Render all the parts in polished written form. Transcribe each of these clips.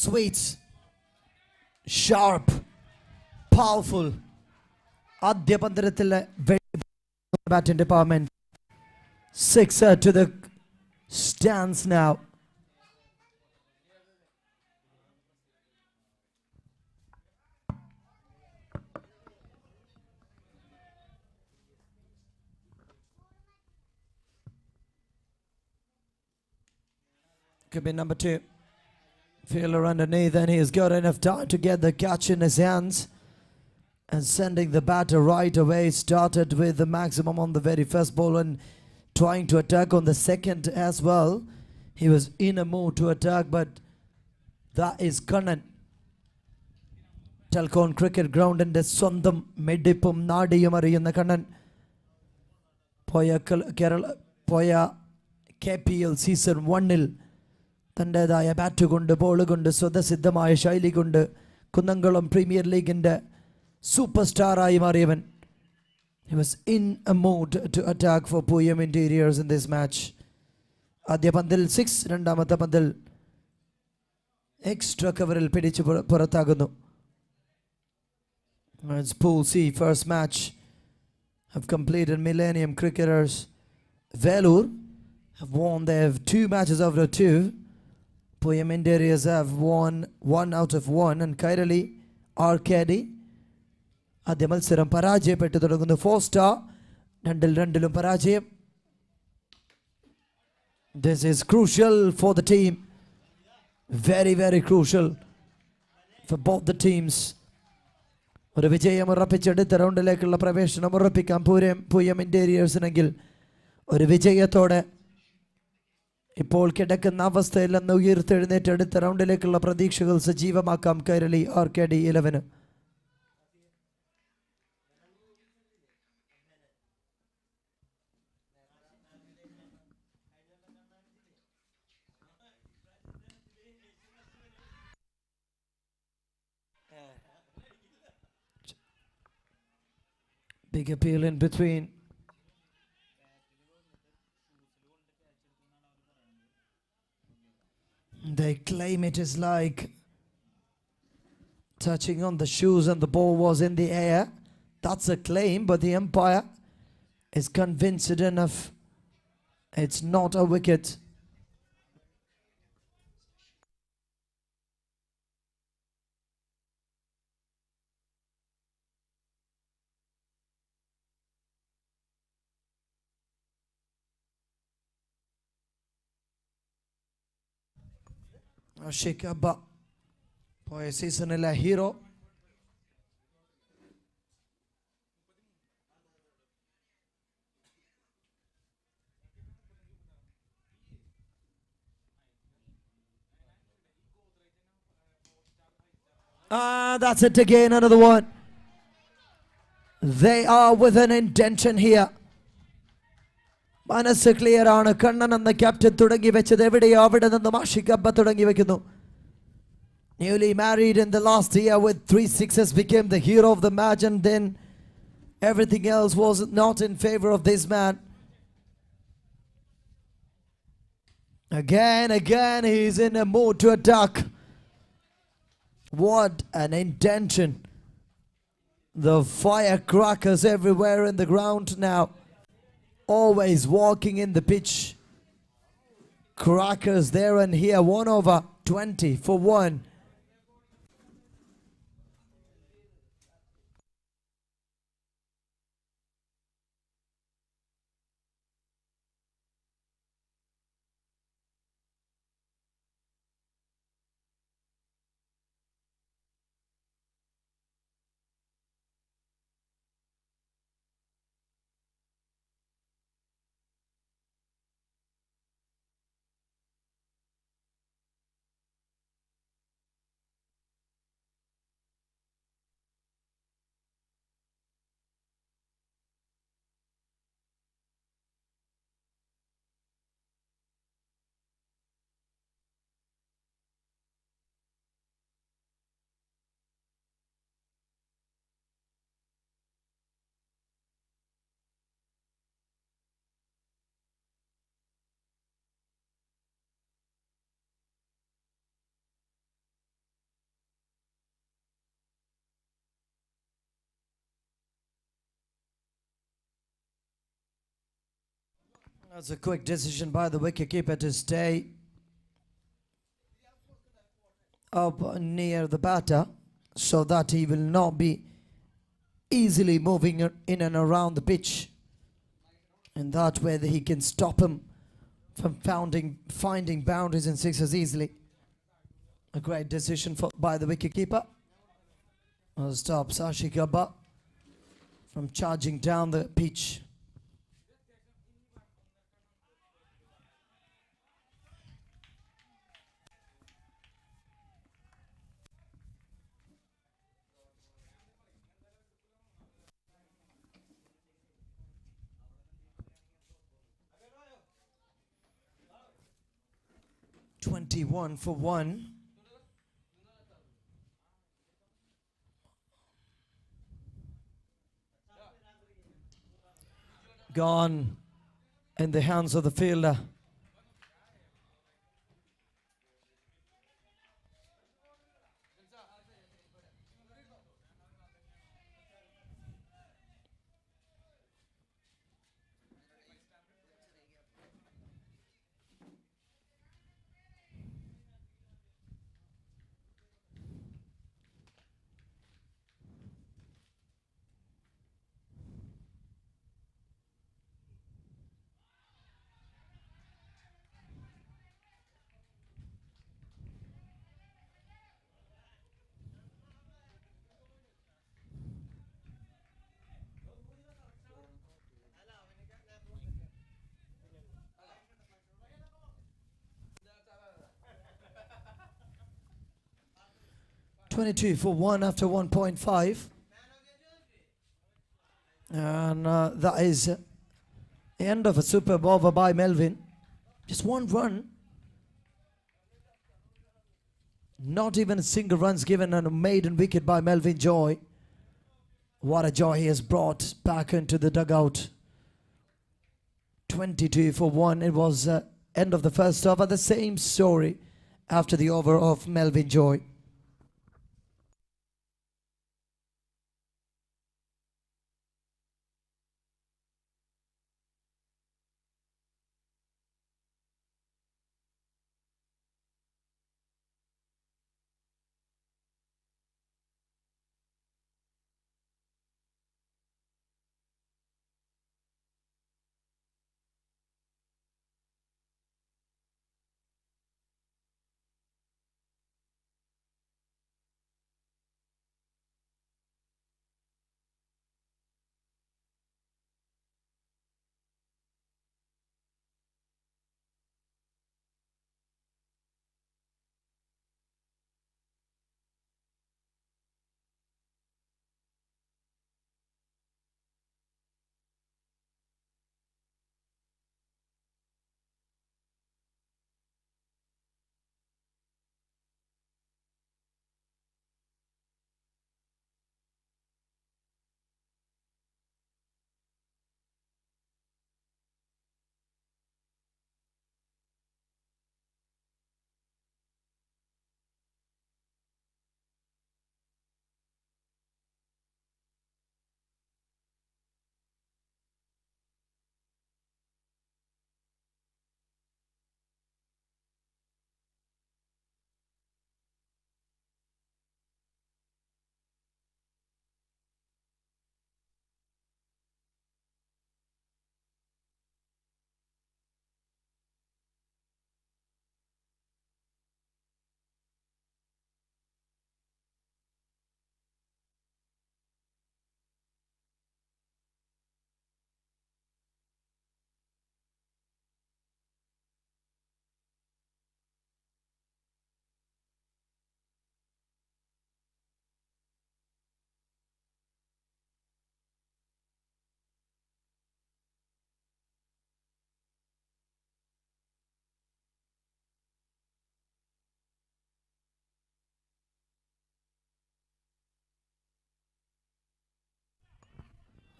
sweet, sharp, powerful. ആദ്യ പന്തരത്തിലെ batting department. Sixer to the stands now. Could be number 2. Fielder underneath, and he's got enough time to get the catch in his hands. And sending the batter right away. Started with the maximum on the very first ball and trying to attack on the second as well. He was in a mood to attack, but that is Kannan. Telcon cricket ground and the Sondam Medipum Nadiyamari in the Kannan. Poya KPL season 1-0. തൻ്റെതായ bat കൊണ്ട് ball കൊണ്ട് സ്വതസിദ്ധമായ ശൈലി കൊണ്ട് Kunnamkulam premier ലീഗിൻ്റെ super സ്റ്റാറായി മാറിയവൻ. He was in a mood to attack for POOYAM Interiors in this match. ആദ്യ പന്തിൽ 6, രണ്ടാമത്തെ പന്തിൽ എക്സ്ട്രാ കവറിൽ പിടിച്ച് പുറത്താകുന്നു. It's Pool C, first match have completed. Millennium Cricketers Vellore have won. They have 2 matches out of 2. POOYAM Interiors have won 1 out of 1. And KAIRALI RKD ആദ്യ മത്സരം പരാജയപ്പെട്ടു തുടങ്ങുന്നു. 4 star 2-2 പരാജയം. This is crucial for the team. Very, very crucial for both the teams. ഒരു വിജയം ഉറപ്പിച്ചെടുത്ത റൗണ്ടിലേക്കുള്ള പ്രവേശനം ഉറപ്പിക്കാം POOYAM Interiors-നെങ്കിൽ ഒരു വിജയത്തോടെ ഇപ്പോൾ കിടക്കുന്ന അവസ്ഥയിൽ നിന്ന് ഉയർത്തെഴുന്നേറ്റ് അടുത്ത റൗണ്ടിലേക്കുള്ള പ്രതീക്ഷകൾ സജീവമാക്കാം KAIRALI RKD 11. Big appeal in between. They claim it is like touching on the shoes and the ball was in the air. That's a claim, but the umpire is convinced enough it's not a wicket. Ashik Abba, പോയ സീസണിലെ hero. That's it again, another one. They are with an intention here. മനസ്സ് clear ആണ്. കണ്ണൻ എന്ന captain തുടങ്ങി വെച്ചത് എവിടെയോ അവിടെ നിന്നും ആഷിഖ് അബ്ബ തുടങ്ങി വെക്കുന്നു. Newly married in the last year with 3 sixes, became the hero of the match, and then everything else was not in favor of this man. Again, he's in a mood to attack. What an intention. The firecrackers everywhere in the ground now. Always walking in the pitch. Crackers there and here. 1 over 20 for 1. That's a quick decision by the wicketkeeper to stay up near the batter so that he will not be easily moving in and around the pitch. And that way he can stop him from finding boundaries and sixes easily. A great decision by the wicketkeeper. Stops Ashik Abba from charging down the pitch. "21 for 1. Gone in the hands of the fielder. "22 for 1 after 1.5. And that is the end of a superb over by Melvin. Just one run. Not even a single runs given, and a maiden wicket by Melvin Joy. What a joy he has brought back into the dugout. 22 for 1. It was end of the first over. The same story after the over of Melvin Joy.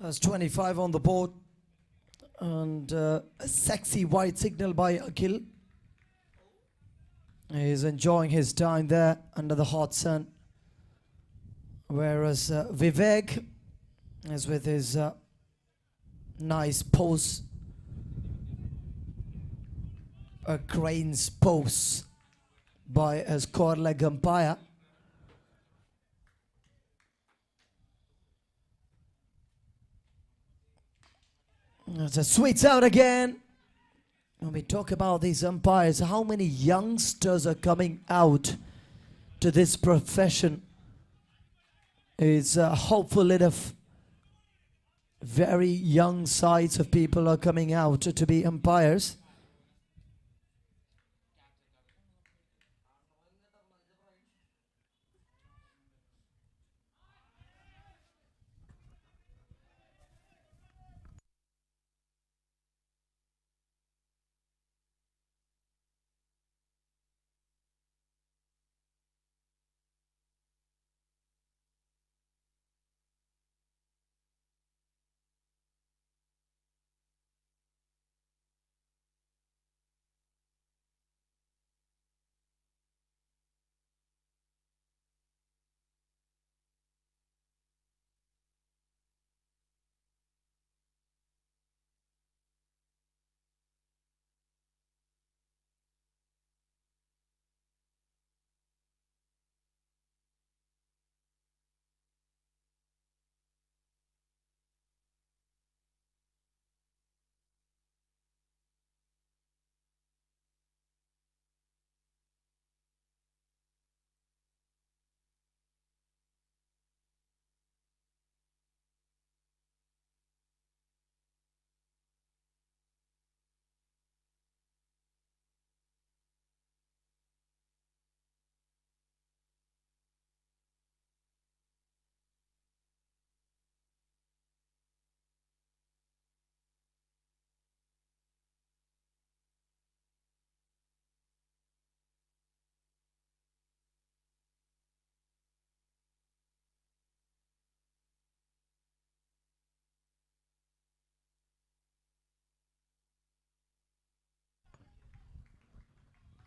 That's 25 on the board. And a sexy white signal by Akhil. He's enjoying his time there under the hot sun. Whereas Vivek is with his nice pose. a crane's pose by a score leg umpire. It's a sweets out again. When we talk about these umpires, how many youngsters are coming out to this profession? It's hopeful enough. Very young sides of people are coming out to be umpires.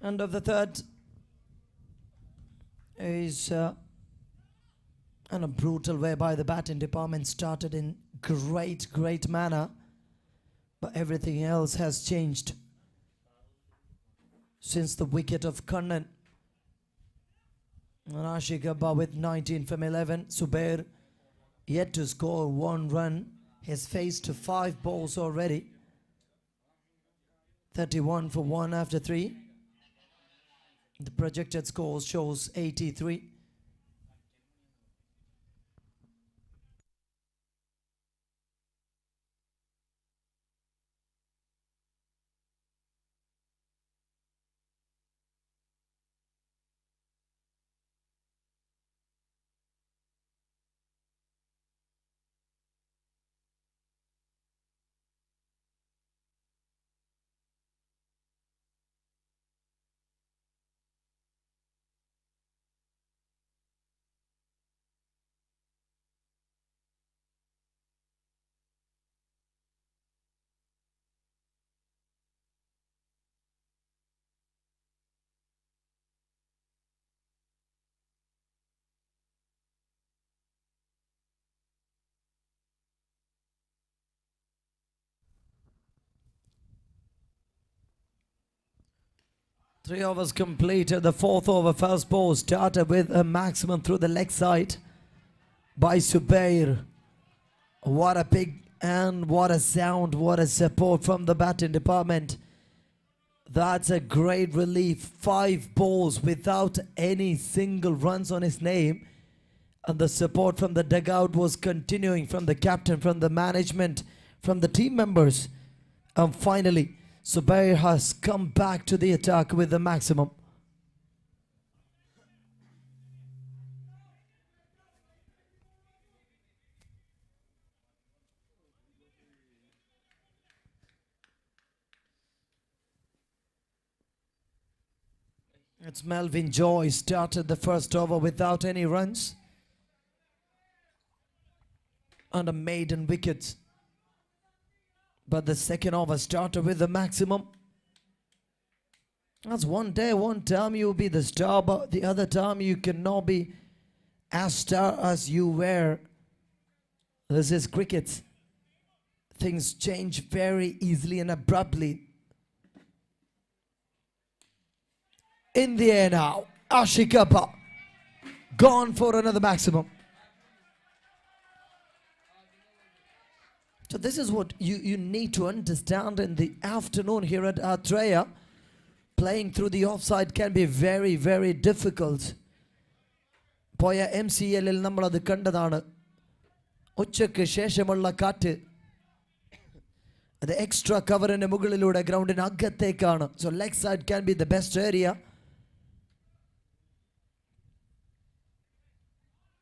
End of the third is in a brutal way by the batting department. Started in great manner, but everything else has changed since the wicket of Kannan. Rashik Abba with 19 from 11. Subair yet to score 1 run. He's faced 5 balls already. 31 for 1 after 3. The projected score shows 83. Three overs completed. The 4th over first ball started with a maximum through the leg side by Subair. What a pick and what a sound, what a support from the batting department. That's a great relief. 5 balls without any single runs on his name. And the support from the dugout was continuing from the captain, from the management, from the team members. And finally, Subair has come back to the attack with the maximum. It's Melvin Joy started the first over without any runs. And a maiden wicket. But the second over started with the maximum. That's one day, one time you'll be the star, but the other time you cannot be as star as you were. This is cricket. Things change very easily and abruptly. In the air now. Ashikapa. Gone for another maximum. So this is what you need to understand in the afternoon here at Atreya. Playing through the offside can be very, very difficult. Poya MCL nammaladu kandadana. Uchchakku sheshamulla kaattu. The extra cover in the mugalilude ground in aggathekana. So leg side can be the best area.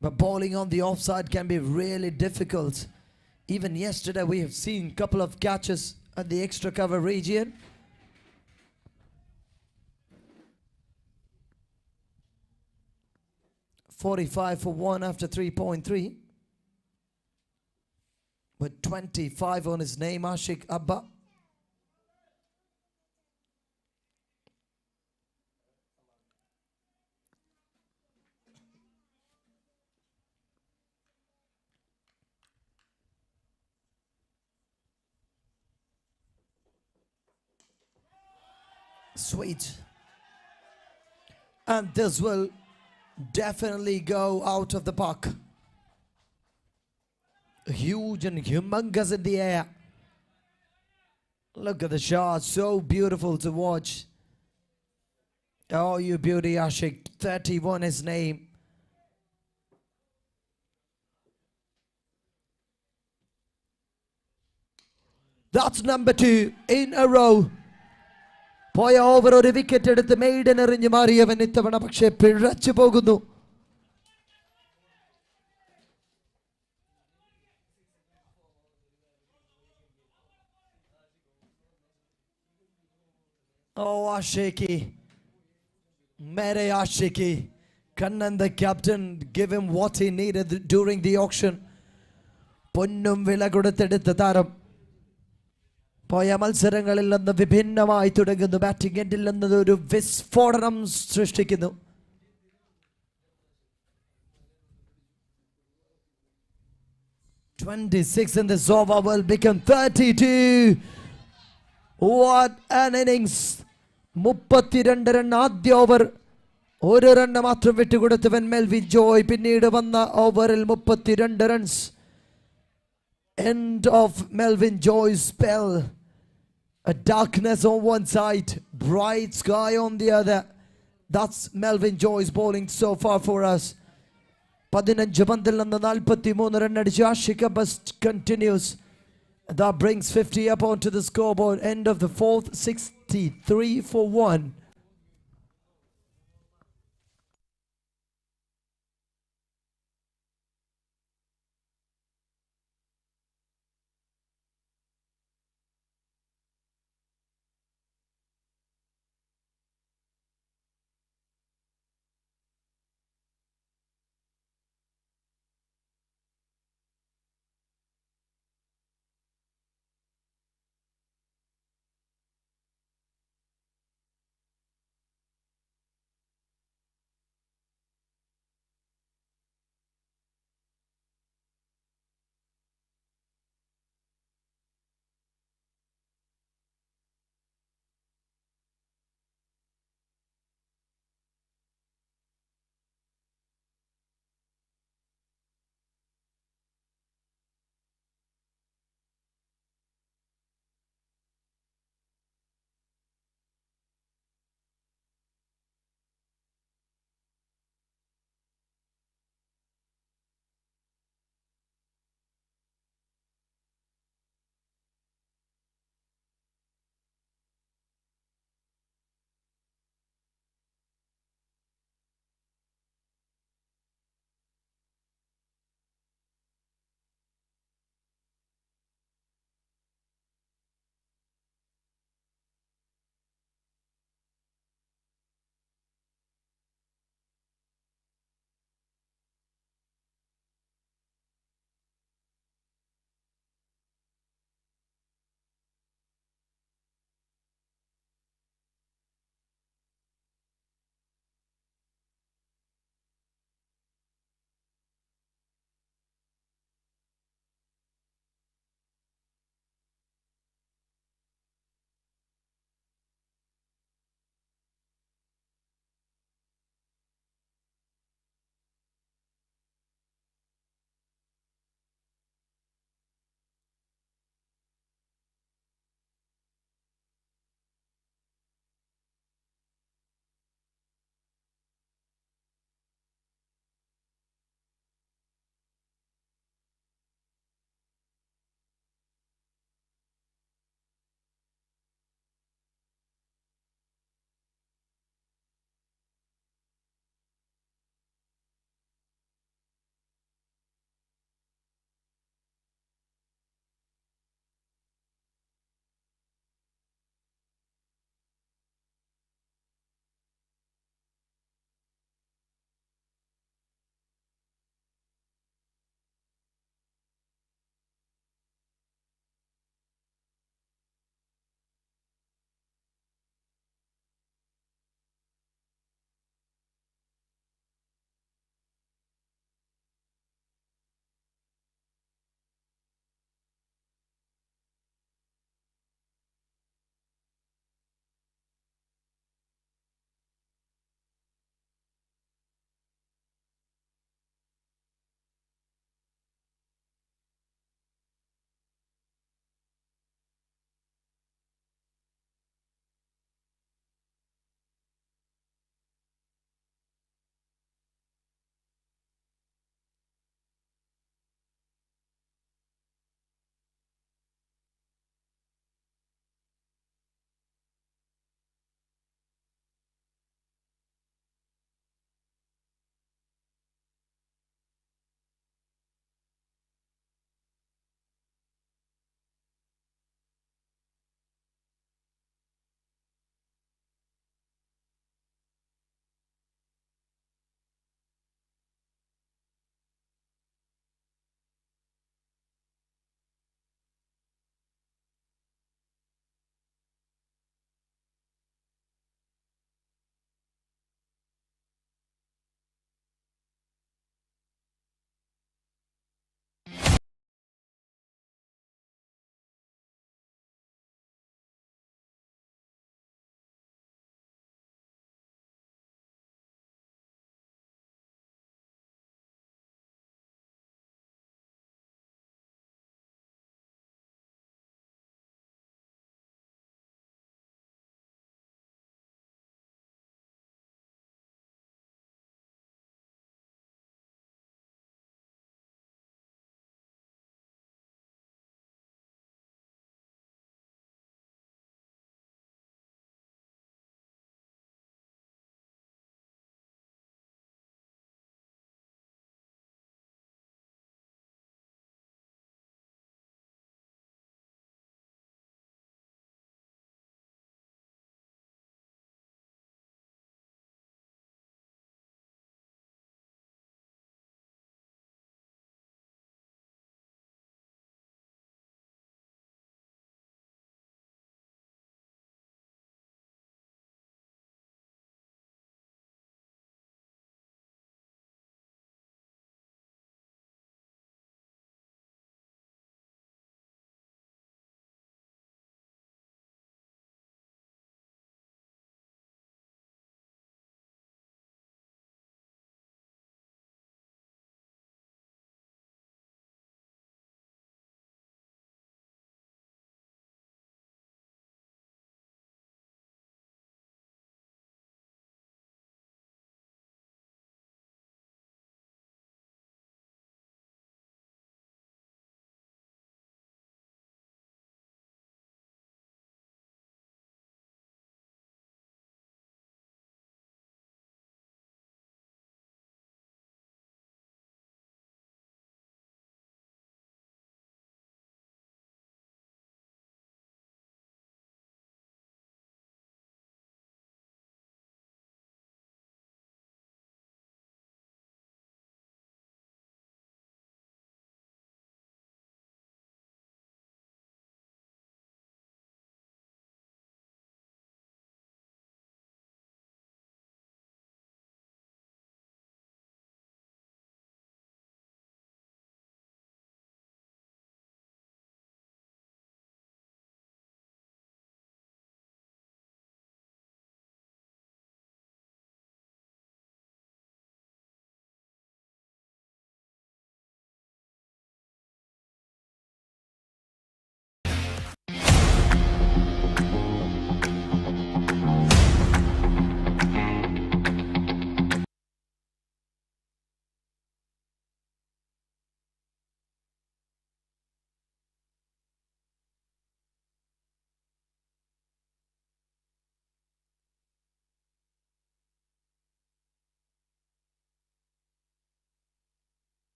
But bowling on the offside can be really difficult. Even yesterday we have seen a couple of catches at the extra cover region. .45 for 1 after 3.3. With 25 on his name, Ashik Abba. Sweet. And this will definitely go out of the park. Huge and humongous in the air. Look at the shot, so beautiful to watch. Oh, you beauty, Ashik. 31 his name. That's number 2 in a row. Poya over or wicket at the maiden എറിഞ്ഞു മാറിയവൻ ഇത്തവണ പക്ഷേ പിഴച്ചു പോകുന്നു. Oh, Ashiki. Mere Ashiki. Kannan the captain give him what he needed during the auction. പൊന്നും വില കൊടുത്തെടുത്ത താരം പോയ മത്സരങ്ങളിൽ നിന്ന് വിഭിന്നമായി തുടങ്ങുന്നു. ബാറ്റിംഗ് എൻഡിൽ നിന്ന് ഒരു വിസ്ഫോടനം സൃഷ്ടിക്കുന്നു. .26 in this over will become 32. What an innings. 32 run ആദ്യ ഓവർ. ഒരു റണ്ണ് മാത്രം വിട്ടുകൊടുത്തവൻ മെൽവിൻ ജോയ്. പിന്നീട് വന്ന ഓവറിൽ 32 runs. End of Melvin Joy's spell. A darkness on one side, bright sky on the other. That's Melvin Joy's bowling so far for us. 15 പന്തിൽ നിന്ന് 43 run അടിച്ച് ആഷിക ബസ്റ്റ് continues. That brings 50 up onto the scoreboard. End of the 4th, 63 for 1.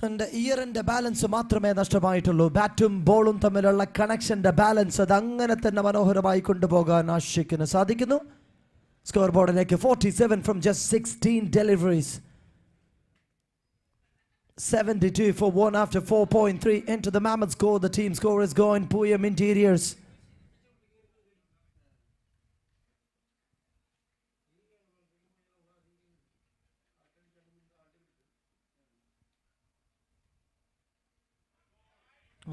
തൻ്റെ ഇയറിൻ്റെ balance മാത്രമേ നഷ്ടമായിട്ടുള്ളൂ. ബാറ്റും ബോളും തമ്മിലുള്ള കണക്ഷൻ്റെ balance അത് അങ്ങനെ തന്നെ മനോഹരമായി കൊണ്ടുപോകാൻ ആഷിഖിന് സാധിക്കുന്നു. സ്കോർ ബോർഡിലേക്ക് 47 from just 16 deliveries. 72 for 1 after 4.3 into the Mammoth score. The team score is going POOYAM Interiors.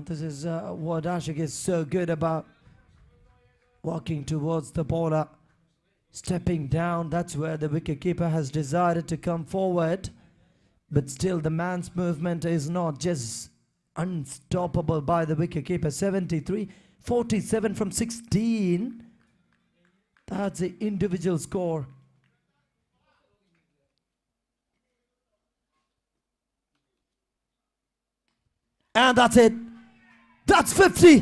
This is what Ashik is so good about. Walking towards the bowler, stepping down. That's where the wicketkeeper has decided to come forward. But still the man's movement is not just unstoppable by the wicketkeeper. 73, 47 from 16. That's the individual score. And that's it. That's 50.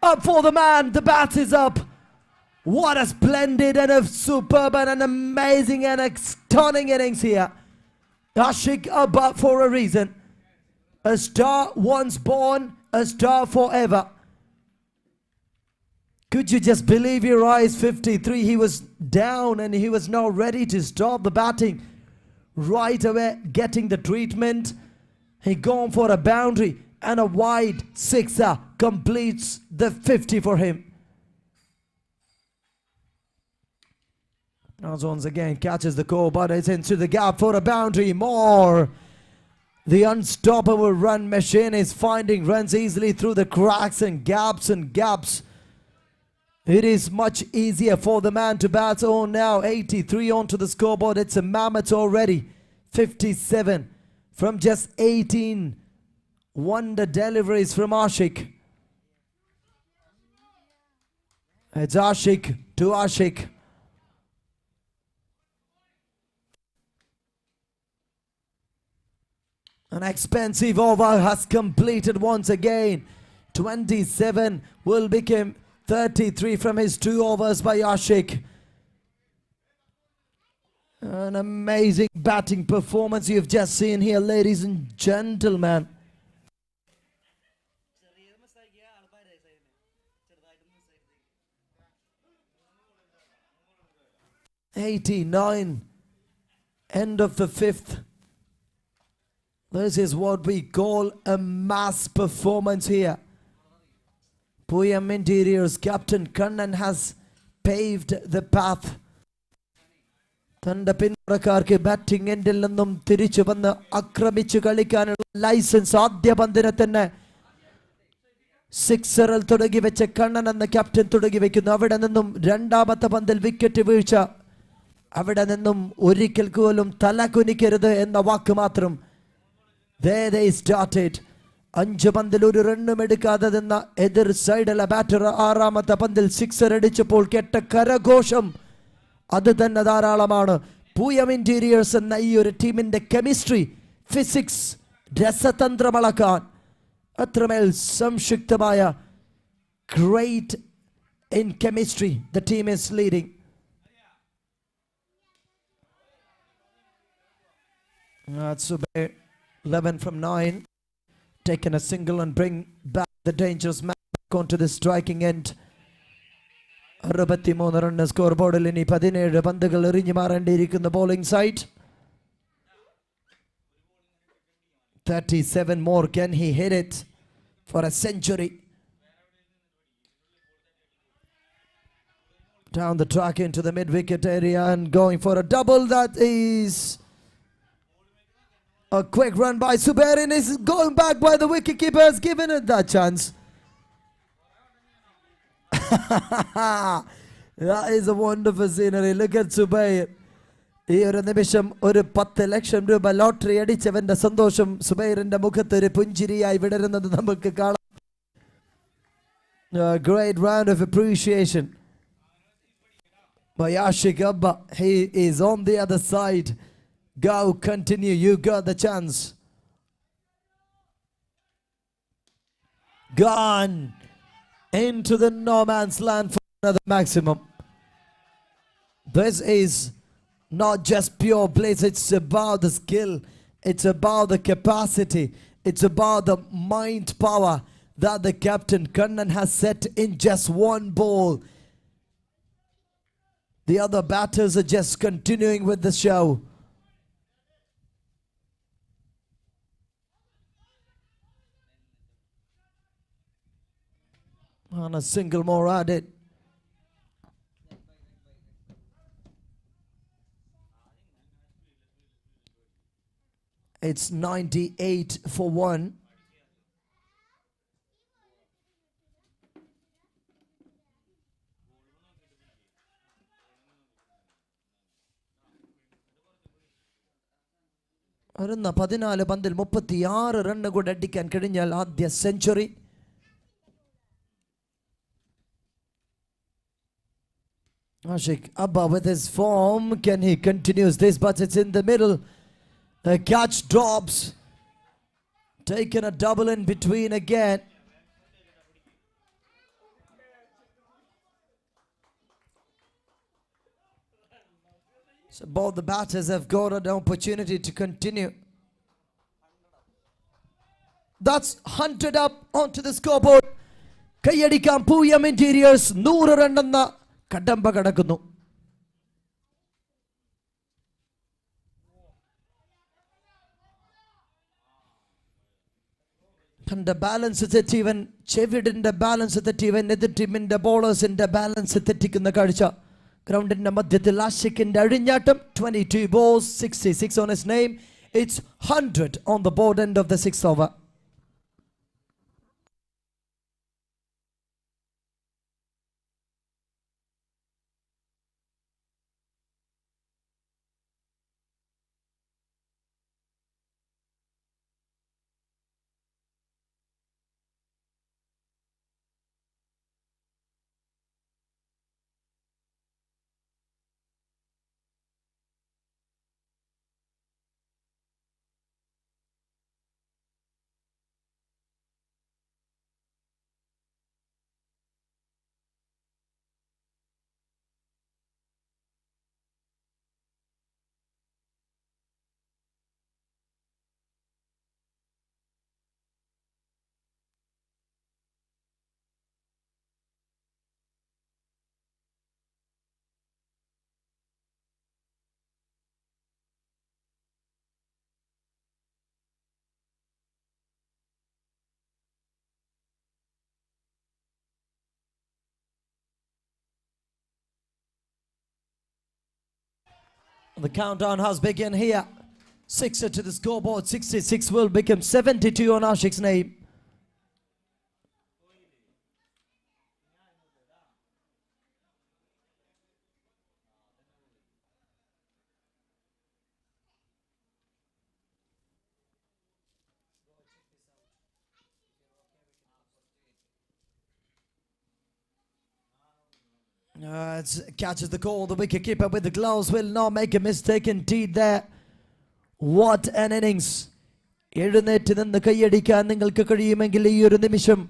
Up for the man. The bat is up. What a splendid and a superb and an amazing and a stunning innings here. Ashik above for a reason. A star once born, a star forever. Could you just believe your eyes? 53. He was down and he was now ready to stop the batting. Right away, getting the treatment. He gone for a boundary and a wide sixer completes the 50 for him. Now once again catches the core, but it's into the gap for a boundary. More. The unstoppable run machine is finding runs easily through the cracks and gaps. It is much easier for the man to bat on now. 83 onto the scoreboard. It's a mammoth already. 57 from just 18 wonder deliveries from Ashik. It's Ashik to Ashik. An expensive over has completed once again. 27 will become 33 from his 2 overs by Ashik. An amazing batting performance you've just seen here, ladies and gentlemen. '89, end of the 5th. This is what we call a mass performance here. POOYAM Interiors Captain Kannan has paved the path. തൻ്റെ പിന്തുണക്കാർക്ക് batting എൻഡിൽ നിന്നും തിരിച്ചു വന്ന് ആക്രമിച്ചു കളിക്കാനുള്ള licence ആദ്യ പന്തിനെ തന്നെ സിക്സറിൽ തുടങ്ങി വെച്ച കണ്ണൻ എന്ന ക്യാപ്റ്റൻ തുടങ്ങി വെക്കുന്നു. അവിടെ നിന്നും രണ്ടാമത്തെ പന്തിൽ വിക്കറ്റ് വീഴ്ച. അവിടെ നിന്നും ഒരിക്കൽ പോലും തല കുനിക്കരുത് എന്ന വാക്ക് മാത്രം. There they started. 5 പന്തിൽ ഒരു റണ്ണും എടുക്കാതെ നിന്ന എതിർ സൈഡിലെ ബാറ്റർ 6ാമത്തെ പന്തിൽ സിക്സർ അടിച്ചപ്പോൾ കേട്ട കരഘോഷം അത് തന്നെ ധാരാളമാണ്. POOYAM Interiors എന്ന ഈ ഒരു ടീമിന്റെ കെമിസ്ട്രി, ഫിസിക്സ്, രസതന്ത്രമളക്കാൻ അത്രമേൽ സംക്ഷിപ്തമായ great in chemistry. The team is leading. That's 11 from 9. Taken a single and bring back the dangerous man back onto the striking end. 63 run score ബോർഡിൽ. ഇനി 17 പന്തുകൾ എറിഞ്ഞു മാറേണ്ടിയിരിക്കുന്ന bowling side. 37 more. Can he hit it for a century? Down the track into the mid-wicket area and going for a double. That is a quick run by Zubair, and is going back by the wicketkeeper. Has given it that chance. That is a wonderful scenery. Look at Zubair. ഈ ഒരു നിമിഷം ഒരു 10 ലക്ഷം രൂപ lottery അടിച്ചവന്റെ സന്തോഷം സുബൈറിന്റെ മുഖത്ത് ഒരു പുഞ്ചിരിയായി വിടരുന്നത് നമുക്ക് കാണാം. A great round of appreciation by Ashik Abba. He is on the other side. Go, continue. You got the chance. Gone into the no man's land for another maximum. This is not just pure bliss. It's about the skill. It's about the capacity. It's about the mind power that the captain Kannan has set in just one ball. The other batters are just continuing with the show. And a single more added. It's 98 for 1. വരുന്ന 14 പന്തിൽ 36 run കൂടെ അടിക്കാൻ കഴിഞ്ഞാൽ ആദ്യ century. Ashik Abba with his form, can he continues this? But it's in the middle. The catch drops. Taken a double in between again. So both the batters have got an opportunity to continue. That's hunted up onto the scoreboard. Kayadikam Pooyam Interiors 100 run എന്ന കടമ്പ കടക്കുന്നു. തന്റെ balance തെറ്റിവൻ, ചെവിഡിന്റെ balance തെറ്റിവൻ, എതിർ ടീമിന്റെ ബോളേഴ്സിന്റെ balance തെറ്റിക്കുന്ന കാഴ്ച. ഗ്രൗണ്ടിന്റെ മധ്യത്തിൽ ആഷിഖിന്റെ അഴിഞ്ഞാട്ടം. 22 balls, 66 on his name. It's 100 on the board end of the 6th over. The countdown has begun here. 6 to the scoreboard. 66 will become 72 on Ashiq's name. Catches the call. The wicketkeeper with the gloves will not make a mistake indeed there. What an innings. എഴുന്നേറ്റ് നിന്ന് കൈയടിക്കാൻ നിങ്ങൾക്ക് കഴിയുമെങ്കിൽ ഈ ഒരു നിമിഷം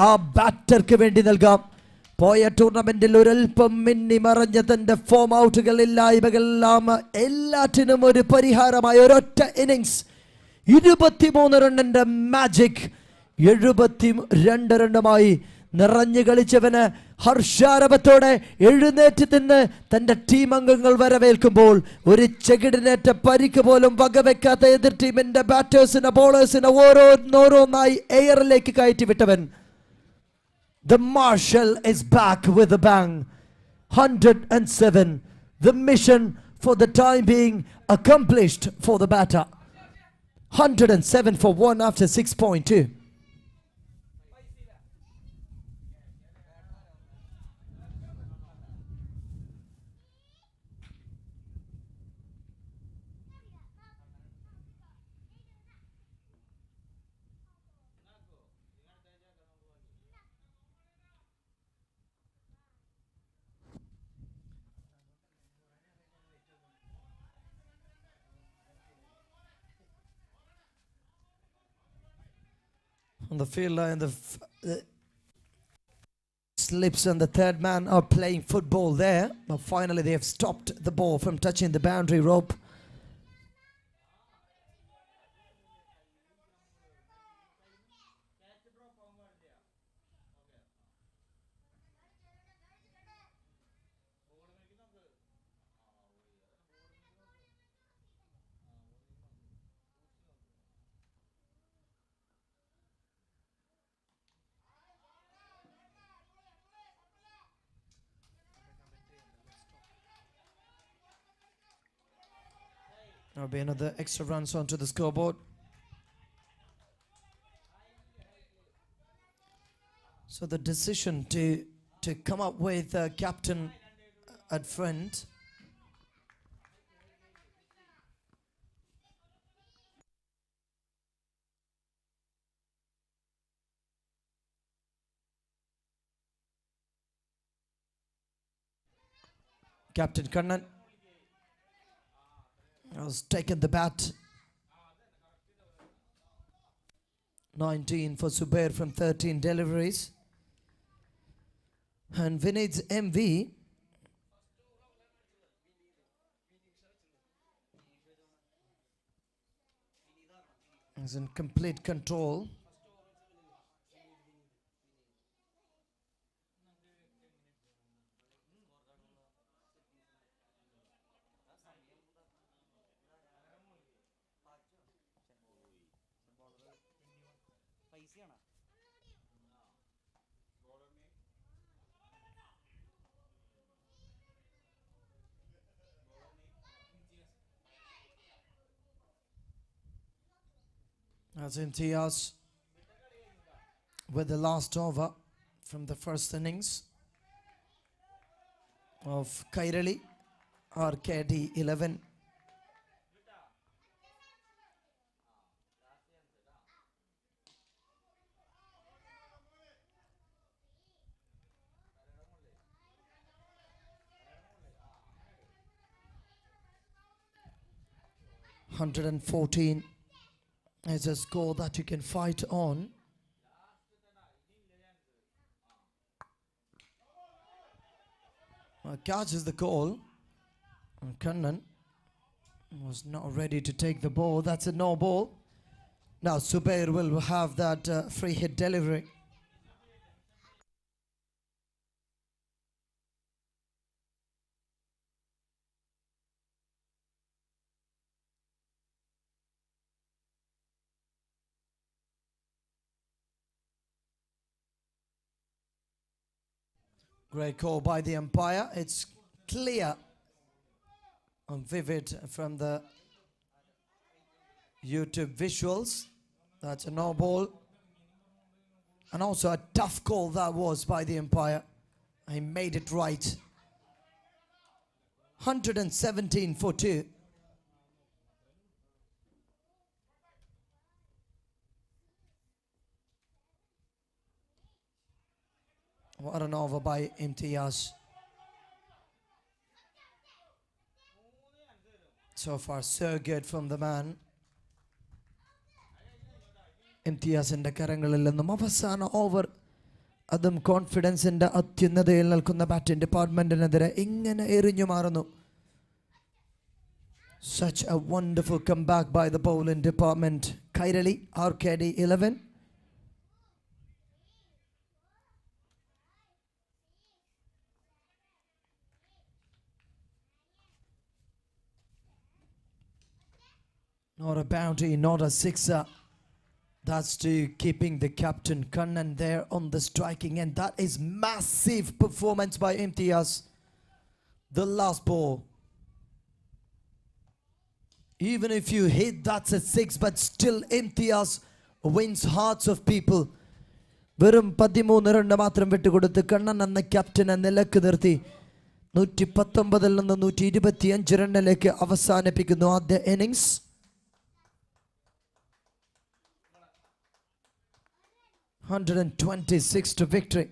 ആ ബാറ്റർക്ക് വേണ്ടി നൽകാം. പോയ ടൂർണമെന്റിൽ ഒരൽപ്പം മിന്നി മറഞ്ഞ തന്റെ ഫോം ഔട്ടുകൾ ഇല്ലായ്മകളെല്ലാം എല്ലാറ്റിനും ഒരു പരിഹാരമായ ഒരൊറ്റ ഇന്നിങ്സ്. 23 റണ്ണിന്റെ മാജിക്. 72 റണ്ണുമായി നിറഞ്ഞു കളിച്ചവന് ഹർഷാരവത്തോടെ എഴുന്നേറ്റ് നിന്ന് തന്റെ ടീം അംഗങ്ങൾ വരവേൽക്കുമ്പോൾ ഒരു ചെകിടിനേറ്റ പരിക്ക് പോലും വകവെക്കാത്ത എതിർ ടീമിന്റെ ബാറ്റേഴ്സിനെ ബോളേഴ്സിനെ ഓരോന്നായി എയറിലേക്ക് കയറ്റിവിട്ടവൻ. The Marshal is back with a bang. 107. The mission for the time being accomplished for the batter. 107 for 1 after 6.2. On the field line, the slips and the third man are playing football there. But finally they have stopped the ball from touching the boundary rope. There'll be another extra runs onto the scoreboard. So the decision to come up with a captain at front. Captain Kannan has taken the bat. 19 for Subair from 13 deliveries. And Vinay's MV is in complete control. As Imtiaz with the last over from the first innings of KAIRALI RKD 11. $114 is a score that you can fight on. Catches the call. And Kannan was not ready to take the ball. That's a no ball. Now Subair will have that free hit delivery. Great call by the umpire. It's clear and vivid from the YouTube visuals. That's a no ball. And also a tough call that was by the umpire. He made it right. 117 for 2. What an over by Imtiaz. So far, so good from the man. Imtiazന്റെ കരങ്ങളിൽ നിന്നും അവസാന over അതും കോൺഫിഡൻസിന്റെ അത്യുന്നതയിൽ നിൽക്കുന്ന batting ഡിപ്പാർട്ട്മെന്റിനെതിരെ ഇങ്ങനെ എറിഞ്ഞു മാറുന്നു. Such a wonderful comeback by the bowling department. KAIRALI RKD 11. Not a boundary, not a sixer. That's to keeping the captain Kannan there on the striking end. That is massive performance by Imtiaz. The last ball. Even if you hit, that's a 6, but still Imtiaz wins hearts of people. വെറും 13 run മാത്രം വിട്ടുകൊടുത്ത് കണ്ണൻ എന്ന ക്യാപ്റ്റനെ നിലക്ക് നിർത്തി 119 നിന്ന് 125 റണ്ണിലേക്ക് അവസാനിപ്പിക്കുന്നു ആദ്യ innings. 126 to victory.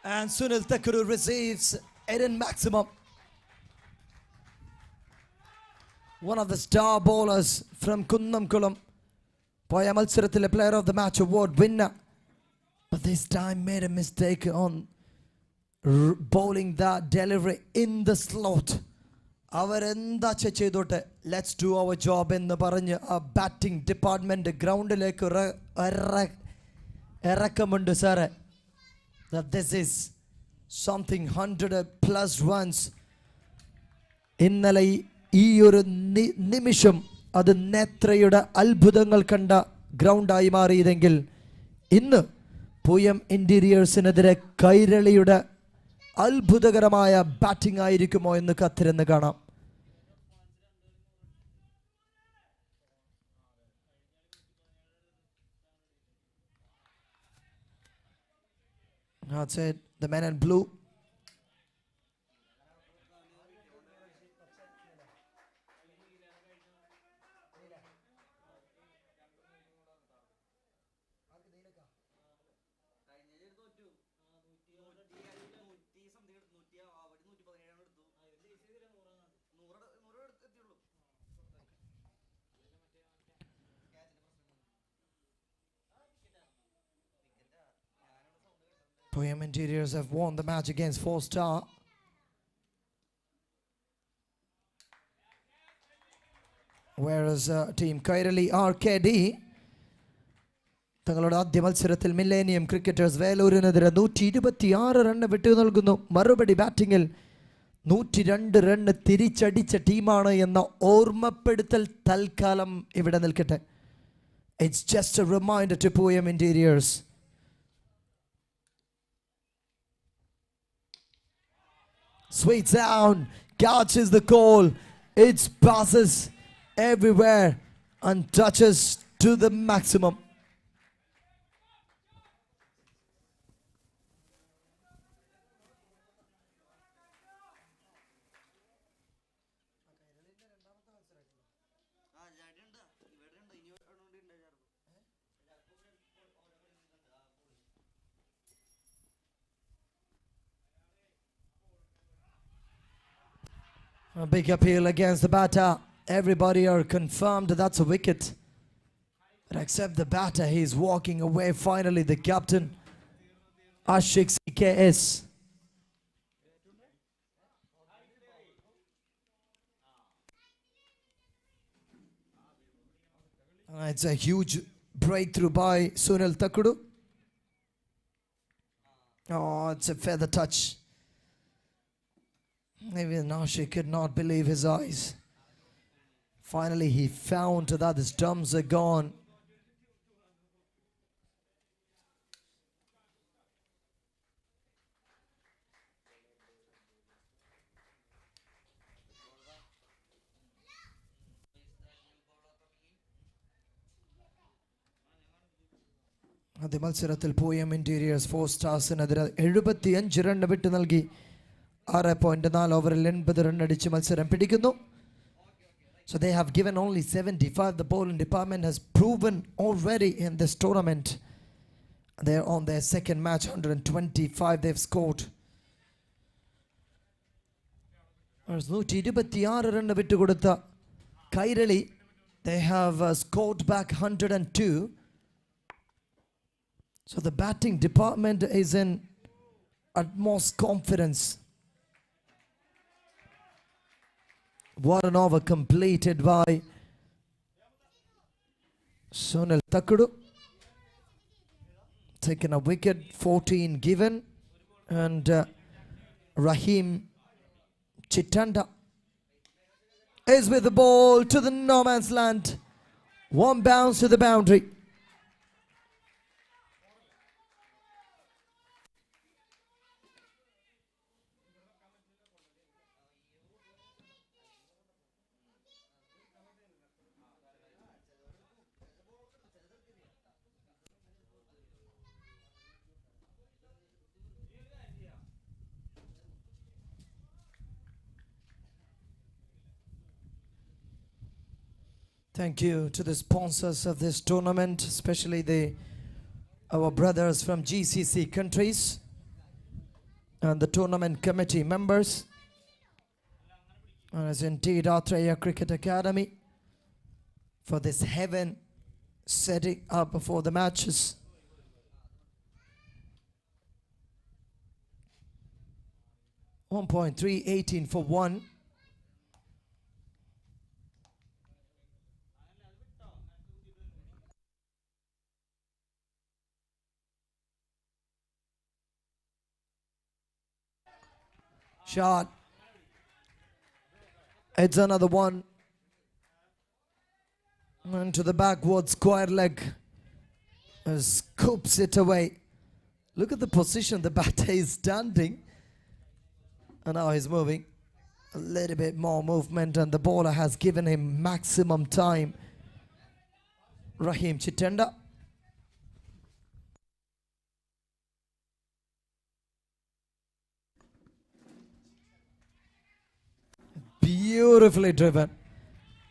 And Sunil Thakuru receives Eden Maximum, one of the star bowlers from Kunnamkulam. POOYAM Malsarathile Player of the Match Award winner. But this time made a mistake on bowling that delivery in the slot. അവരെന്താ ചെയ്തോട്ടെ, let's do our job എന്ന് പറഞ്ഞ് ആ batting department ഗ്രൗണ്ടിലേക്ക് ഇറക്കമുണ്ട് സാറേ. This is something 100+ runs. ഇന്നലെ ഈ ഒരു നിമിഷം അത് നേത്രയുടെ അത്ഭുതങ്ങൾ കണ്ട ഗ്രൗണ്ടായി മാറിയതെങ്കിൽ ഇന്ന് പൂയം ഇൻറ്റീരിയേഴ്സിനെതിരെ കൈരളിയുടെ അത്ഭുതകരമായ ബാറ്റിംഗ് ആയിരിക്കുമോ എന്ന് കാത്തിരുന്ന് കാണാം. That's it. The men in blue. POOYAM Interiors have won the match against 4-star. Whereas team KAIRALI RKD തങ്ങളുടെ ആദ്യ മത്സരത്തിൽ മില്ലേനിയം ക്രിക്കറ്റേഴ്സ് വേലൂരിനെതിരെ 126 റണ്ണ് വിട്ടു നൽകുന്നു. മറുപടി ബാറ്റിങ്ങിൽ 102 റണ്ണ് തിരിച്ചടിച്ച ടീമാണ് എന്ന ഓർമ്മപ്പെടുത്തൽ തൽക്കാലം ഇവിടെ നിൽക്കട്ടെ. It's just a reminder to POOYAM Interiors. Sweet sound, catches the call. It passes everywhere and touches to the maximum. A big appeal against the batter. Everybody are confirmed that's a wicket. But except the batter, he's walking away finally, the captain, Ashik CKS. It's a huge breakthrough by Sunil Thakuru. Oh, it's a feather touch. Even Ashik could not believe his eyes. Finally, he found that the stumps are gone. ആദ്യ മത്സരത്തിൽ POOYAM Interiors 4-starsനെതിരെ 75 run വിട്ടു നൽകി 6.4 ഓവറിൽ 80 run അടിച്ച് മത്സരം പിടിക്കുന്നു. So they have given only 75. The bowling department has proven already in this tournament. They're on their second match, 125 they've scored. There's 126 run വിട്ടുകൊടുത്ത Kairali, they have scored back 102. So the batting department is in utmost confidence. What an over completed by Sunil Thakuru. Taken a wicket, 14 given. And Rahim Chitanda is with the ball to the no man's land. One bounce to the boundary. Thank you to the sponsors of this tournament, especially our brothers from GCC countries. and the tournament committee members, and as indeed Atreya Cricket Academy, for this heaven setting up before the matches. .3, 18 for 1. Shot. It's another one. And to the backward square leg. Scoops it away. Look at the position the batter is standing. And now he's moving. A little bit more movement, and the bowler has given him maximum time. Rahim Chitenda. Beautifully driven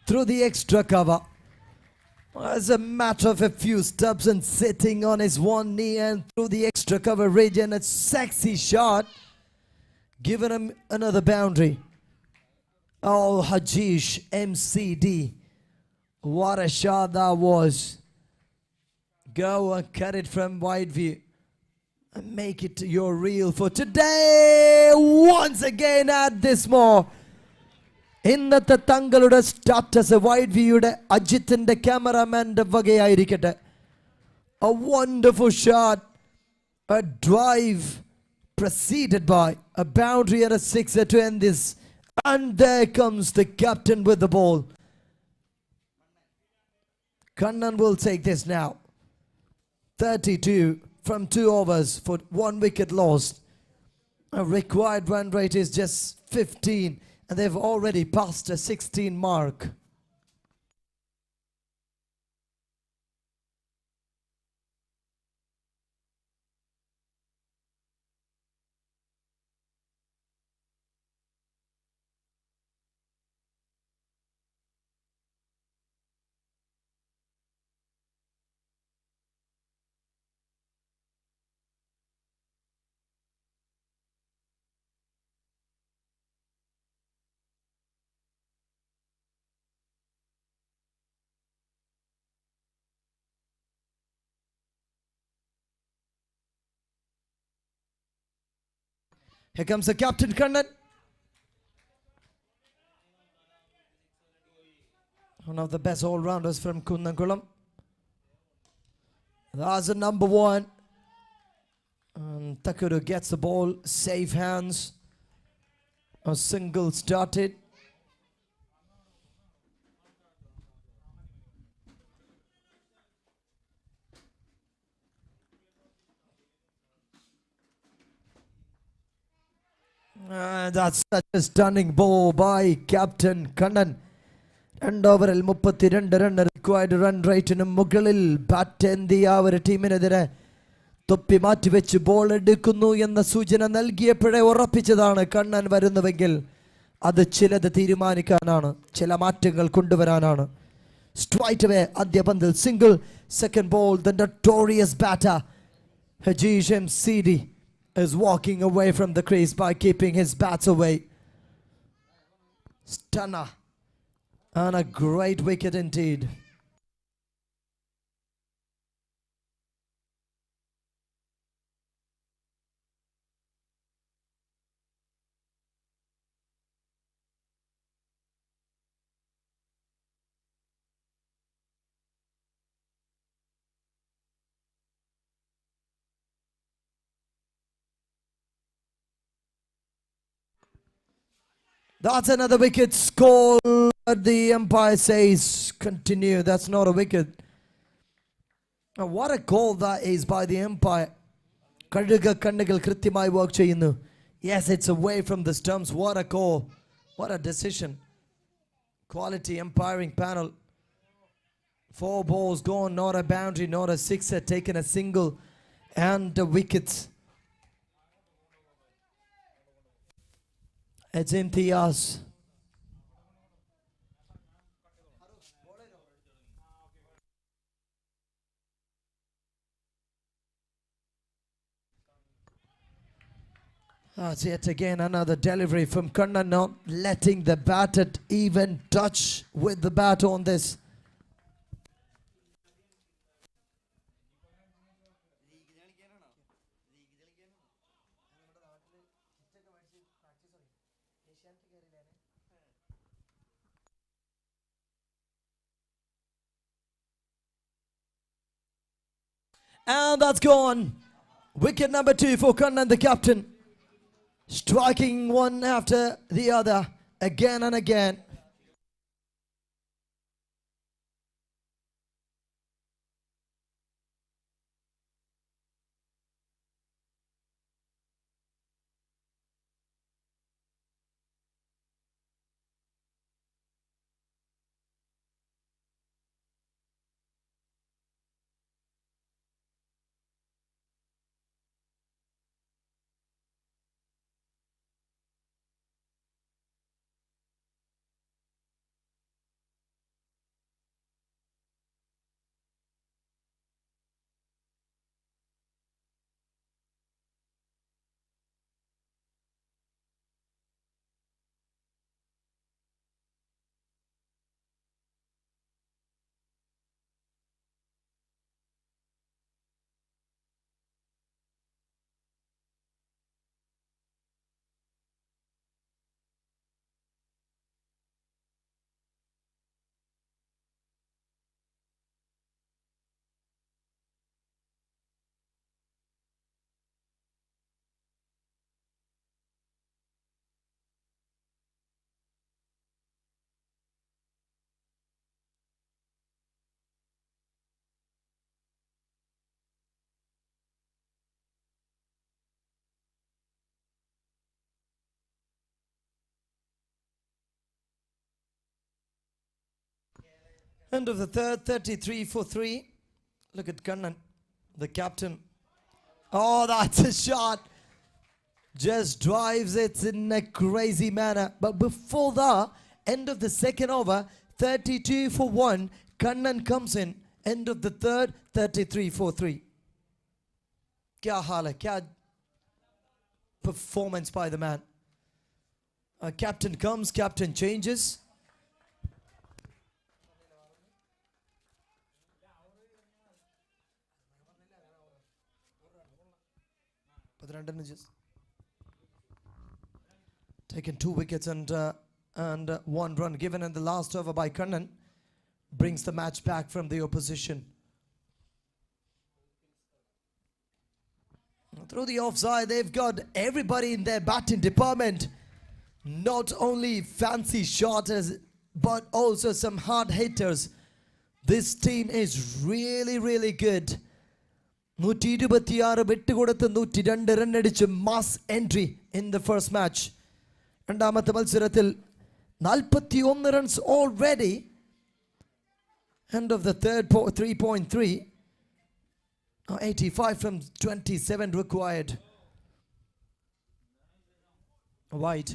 through the extra cover. As a matter of a few steps and sitting on his one knee and through the extra cover region, a sexy shot. Giving him another boundary. Oh, Hajish MCD. What a shot that was. Go and cut it from WIEW and make it your reel for today. Once again add this more. ഇന്നത്തെ തങ്ങളുടെ status WIEWയുടെ അജിത്തിന്റെ ക്യാമറാമാന്റെ വകയായിരിക്കട്ടെ. A wonderful shot, a drive preceded by a boundary and a sixer to end this. And there comes the captain with the ball. Kannan will take this now. 32 from 2 overs for 1 wicket lost. A required run rate is just 15. And they've already passed a 16 mark. Here comes the captain, Kannan. One of the best all-rounders from Kunnankulam. That's the number 1. And Takuru gets the ball, safe hands. A single started. That's such a stunning ball by Captain Kannan. And overall 32 run required run rate in Mugalil. Bat and the hour team in the Topi Mativich ball Dikunu and the Sujana Nalgia Pere or Rapichadana Kannan Varunavagil. Other Chile the Tirimanikanana. Chilamatingal Kundavarana. Straight away at the bundle. Single. Second ball. The notorious batter Hajish MCD is walking away from the crease by keeping his bats away. Stunner. And a great wicket indeed. That's another wicket. Score. The umpire says continue. That's not a wicket. Now, what a call that is by the umpire. Yes, it's away from the stumps. What a call. What a decision. Quality umpiring panel. 4 balls gone. Not a boundary, not a sixer. Taken a single and a wicket. It's Imtiaz. That's yet again another delivery from Kannan, not letting the batter even touch with the bat on this. And that's gone. Wicket number 2 for Kannan, the captain. Striking one after the other, again and again. End of the third, 33 for 3. Look at Kannan, the captain. Oh, that's a shot. Just drives it in a crazy manner. But before the end of the second over, 32 for 1. Kannan comes in. End of the third, 33 for 3. Kya haal hai, kya performance by the man. Captain comes, captain changes. Taken 2 wickets and 1 run given in the last over by Kannan brings the match back from the opposition. Through the offside, they've got everybody in their batting department. Not only fancy shotters, but also some hard hitters. This team is really, really good. 126 വിട്ടുകൊടുത്ത് 102 run അടിച്ച് mass entry in the first match. രണ്ടാമത്തെ മത്സരത്തിൽ 41 runs already. End of the third, 3.3. 85 from 27 required. Wide.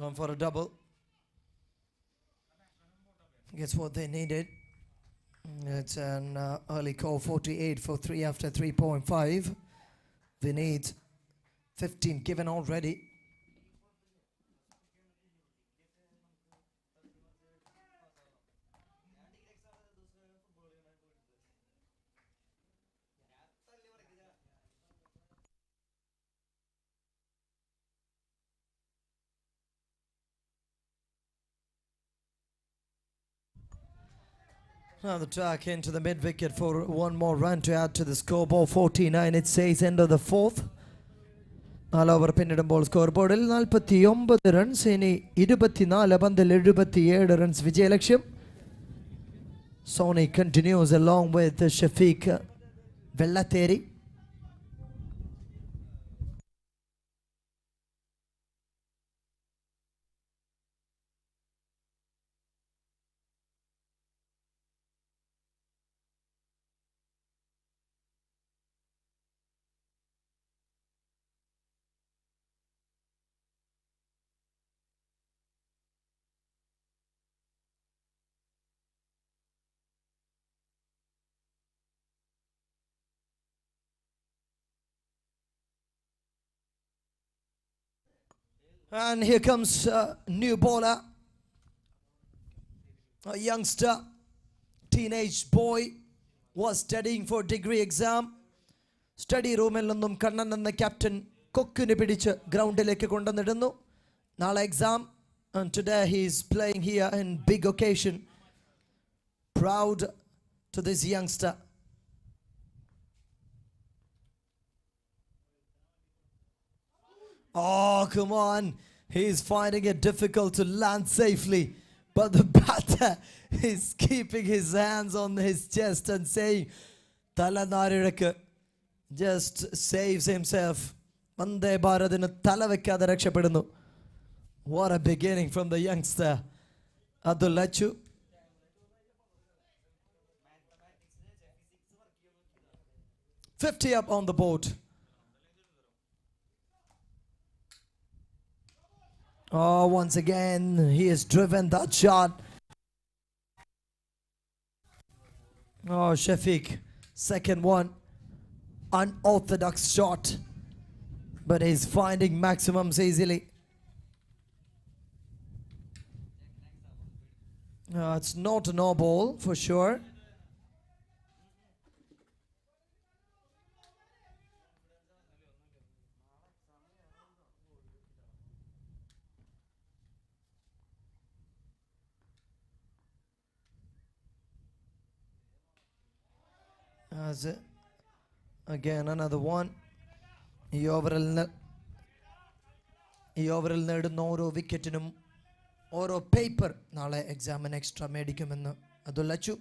Gone for a double. Gets what they needed. It's an early call, 48 for 3 after 3.5. They need 15 given already. Now the track into the mid-wicket for one more run to add to the scoreboard. 49, it says end of the fourth. 4 over പിന്നിടുമ്പോൾ സ്കോർബോർഡിൽ 49 runs. ഇനി 24 പന്തിൽ 77 runs വിജയലക്ഷ്യം. Sony continues along with Shafiq Vellatheri. And here comes a new bowler, a youngster, teenage boy, was studying for degree exam. Study roomil നിന്നും കണ്ണൻ എന്ന captain കൊക്കിനെ പിടിച്ച് ഗ്രൗണ്ടിലേക്ക് കൊണ്ടുവന്നിടുന്നു. നാളെ exam, and today he is playing here in big occasion. Proud to this youngster. Oh, come on. He's finding it difficult to land safely. But the batter is keeping his hands on his chest and saying, Talanarirakku, just saves himself. Vande Bharatinu thala vekkade rakshaപ്പെടുന്നു. What a beginning from the youngster. Adul Lachu. $50 up on the board. Oh, once again, he has driven that shot. Oh, Shafiq, second one. Unorthodox shot. But he's finding maximums easily. It's not a no ball for sure. As again another one. ഈ ഓവറിൽ നേടുന്ന ഓരോ വിക്കറ്റിനും ഓരോ paper നാളെ എക്സാമിന് extra മേടിക്കുമെന്ന് Athul Achu.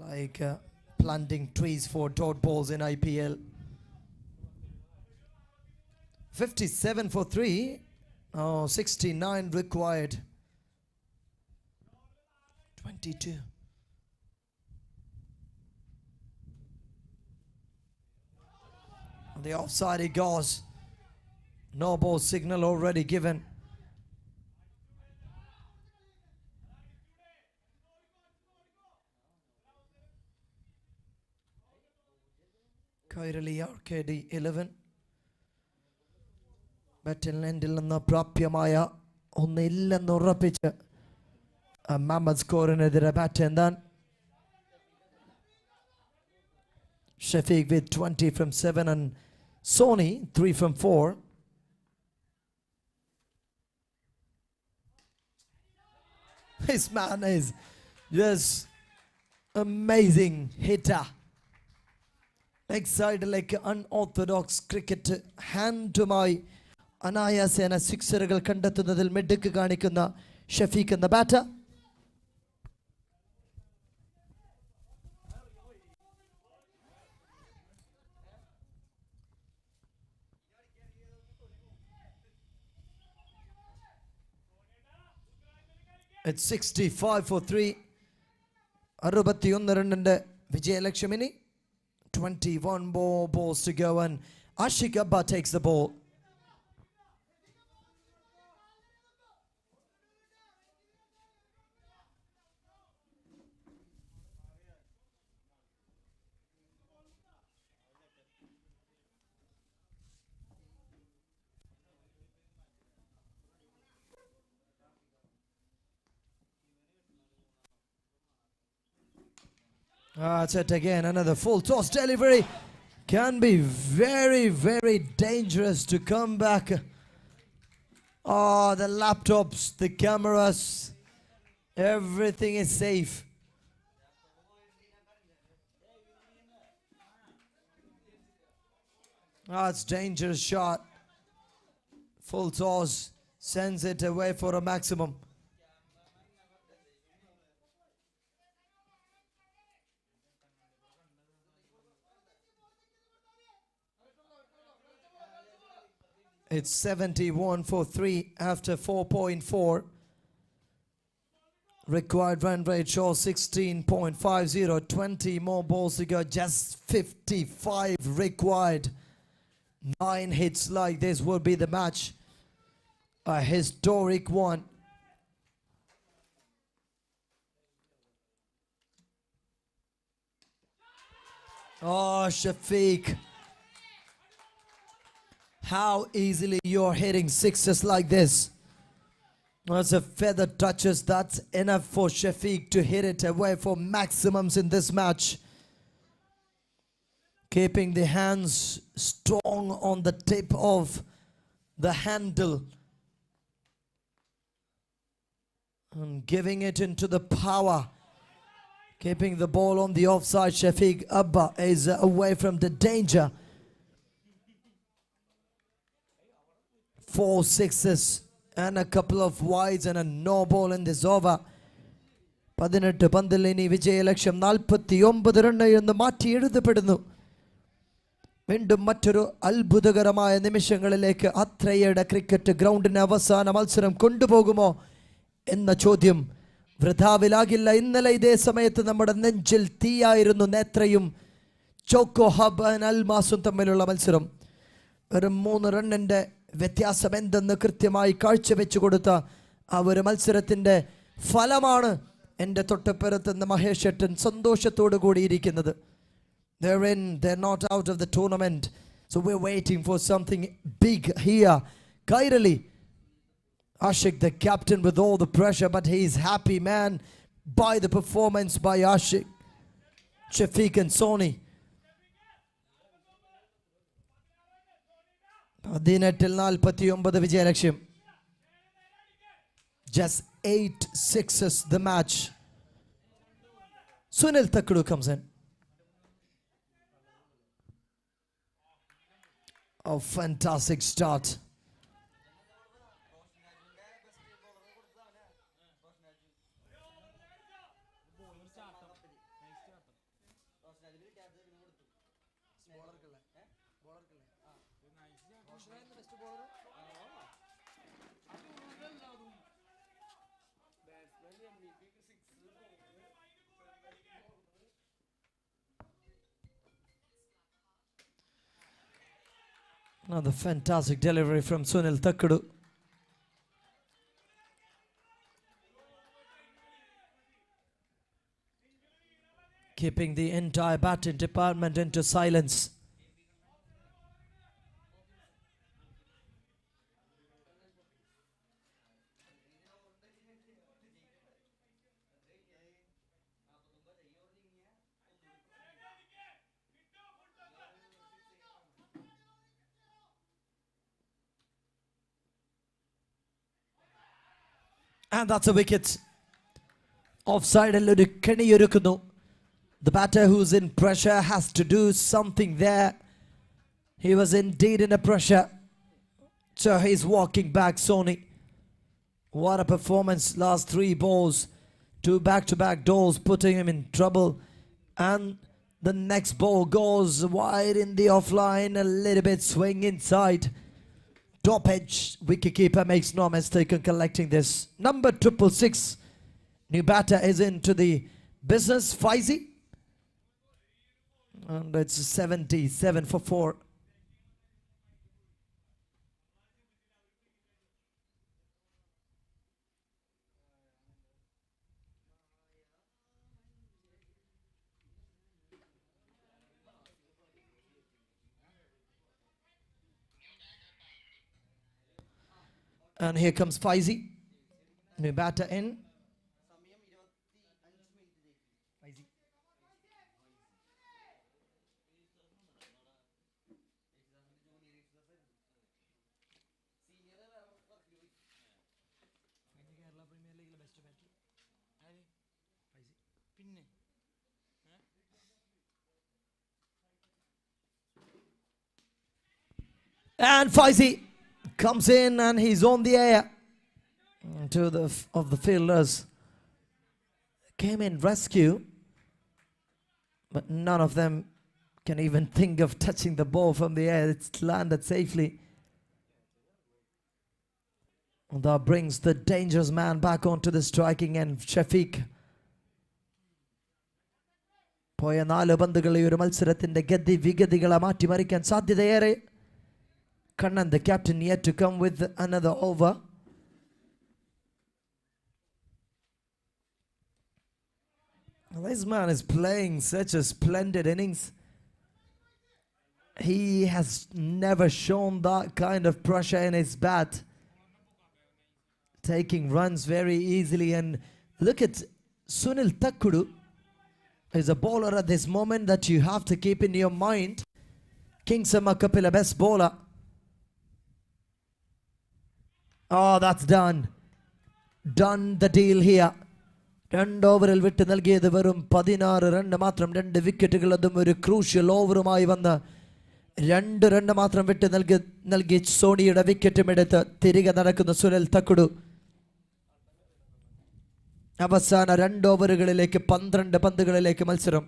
Like planting trees for dot balls in IPL. 57 for 3. Oh, 69 required. 22. The offside he goes. No ball signal already given. KAIRALI RKD 11. ബാറ്റിൽ എൻഡിൽ നിന്ന് പ്രാപ്യമായ ഒന്നില്ലെന്ന് ഉറപ്പിച്ച് Muhammad സ്കോറിനെതിരെ bat എന്താൻ. Shafiq with 20 from 7 and Sony 3 from 4. This man is just amazing hitter. Leg side like unorthodox cricket hand to my അനായാസേന സിക്സറുകൾ കണ്ടെത്തുന്നതിൽ മിടുക്ക് കാണിക്കുന്ന ഷഫീഖ് എന്ന batter. It's 65 for 3. 61 റണ്ണിന്റെ വിജയലക്ഷ്യമിനി. 21 more balls to go and Ashik Abba takes the ball. That's it again. Another full toss delivery. Can be very, very dangerous to come back. Oh, the laptops, the cameras, everything is safe. It's dangerous shot. Full toss sends it away for a maximum. It's 71 for 3 after 4.4. Required run rate shows 16.50. 20 more balls to go. Just 55 required. 9 hits like this will be the match. A historic one. Oh, Shafiq how easily you're hitting sixes like this. As a feather touches, that's enough for Shafiq to hit it away for maximums in this match. Keeping the hands strong on the tip of the handle and giving it into the power. Keeping the ball on the offside. Shafiq Abba is away from the danger. 4 sixes and a couple of wides and a no ball in this over. 18 പന്തിൽ ഇനി വിജയലക്ഷ്യം 49 റണ്ണിൽ നിന്ന് മാറ്റി എഴുതപ്പെടുന്നു. വീണ്ടും മറ്റൊരു അത്ഭുതകരമായ നിമിഷങ്ങളിലേക്ക് അത്രയുടെ cricket ഗ്രൗണ്ടിന് അവസാന മത്സരം കൊണ്ടുപോകുമോ എന്ന ചോദ്യം വൃഥാവിലാകില്ല. ഇന്നലെ ഇതേ സമയത്ത് നമ്മുടെ നെഞ്ചിൽ തീയായിരുന്നു നേത്രയും ചോക്കോ ഹബ് അൽമാസും തമ്മിലുള്ള മത്സരം. വെറും 3 റണ്ണിൻ്റെ വ്യത്യാസം എന്തെന്ന് കൃത്യമായി കാഴ്ചവെച്ചു കൊടുത്ത ആ ഒരു മത്സരത്തിൻ്റെ ഫലമാണ് എൻ്റെ തൊട്ടപ്പുറത്തുനിന്ന് മഹേഷ് ഏട്ടൻ സന്തോഷത്തോടു കൂടിയിരിക്കുന്നത്. They're in, they're not out of the tournament. So we're waiting for something big here. KAIRALI, Ashik the captain with all the pressure, but he's happy, man, by the performance by Ashik, Shafiq and Sony. 18-49 വിജയലക്ഷ്യം. Just 8 sixes the match. Sunil Takkadu comes in. A fantastic start. Another fantastic delivery from Sunil Takkadu. Keeping the entire batting department into silence. And that's a wicket. Offside. The batter who's in pressure has to do something there. He was indeed in a pressure. So he's walking back, Sony. What a performance. Last 3 balls. 2 back-to-back doors putting him in trouble. And the next ball goes wide in the offline. A little bit swing inside. Top edge, wicketkeeper makes no mistake in collecting this. Number 666. New batter is into the business, Faizi. And it's 77 for 4. And here comes Faizi. New batter in. And Faizi comes in and he's on the air. Two of the fielders came in rescue, but none of them can even think of touching the ball from the air. It's landed safely. And that brings the dangerous man back onto the striking end, Shafiq. പോയ 4 പന്തുകൾ ഈ ഒരു മത്സരത്തിന്റെ ഗതി വിഗതികളെ മാറ്റിമറിക്കാൻ സാധ്യതയേറെ. Kannan, the captain, yet to come with another over. This man is playing such a splendid innings. He has never shown that kind of pressure in his bat. Taking runs very easily. And look at Sunil Takkudu is a bowler at this moment that you have to keep in your mind. Kingsama Kapila, best bowler. Oh, that's done. Done the deal here. 2 ഓവറിൽ വിട്ട് നൽകിയത് വെറും 16 run മാത്രം. 2 വിക്കറ്റുകൾ, അതും ഒരു crucial ഓവറുമായി വന്ന് 2 run മാത്രം വിട്ട് നൽകി സോണിയുടെ വിക്കറ്റും എടുത്ത് തിരികെ നടക്കുന്ന സുനിൽ തക്കുടു. അവസാന 2 ഓവറുകളിലേക്ക് 12 പന്തുകളിലേക്ക് മത്സരം.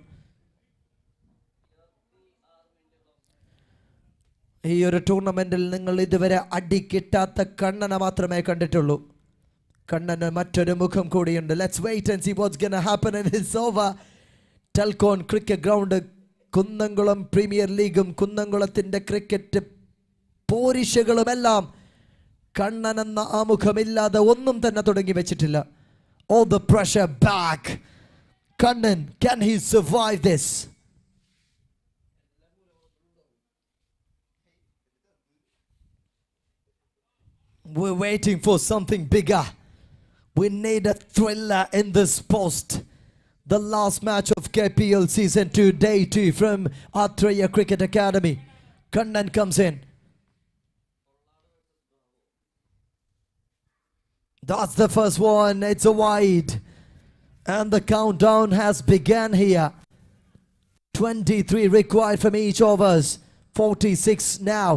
ഈ ഒരു ടൂർണമെന്റിൽ നിങ്ങൾ ഇതുവരെ അടി കിട്ടാത്ത കണ്ണനെ മാത്രമേ കണ്ടിട്ടുള്ളൂ. കണ്ണന് മറ്റൊരു മുഖം കൂടിയുണ്ട്. Let's wait and see what's gonna happen in this over. Telcon cricket ground, Kunnamkulam premier ലീഗും കുന്നംകുളത്തിന്റെ ക്രിക്കറ്റ് പോരിശകളുമെല്ലാം കണ്ണൻ എന്ന ആ മുഖമില്ലാതെ ഒന്നും തന്നെ തുടങ്ങി വെച്ചിട്ടില്ല. All the pressure back. Kannan, can he survive this? We're waiting for something bigger. We need a thriller in this post. The last match of KPL Season 2, Day 2 from Atreya Cricket Academy. Kannan comes in. That's the first one. It's a wide. And the countdown has begun here. 23 required from each of us. 46 now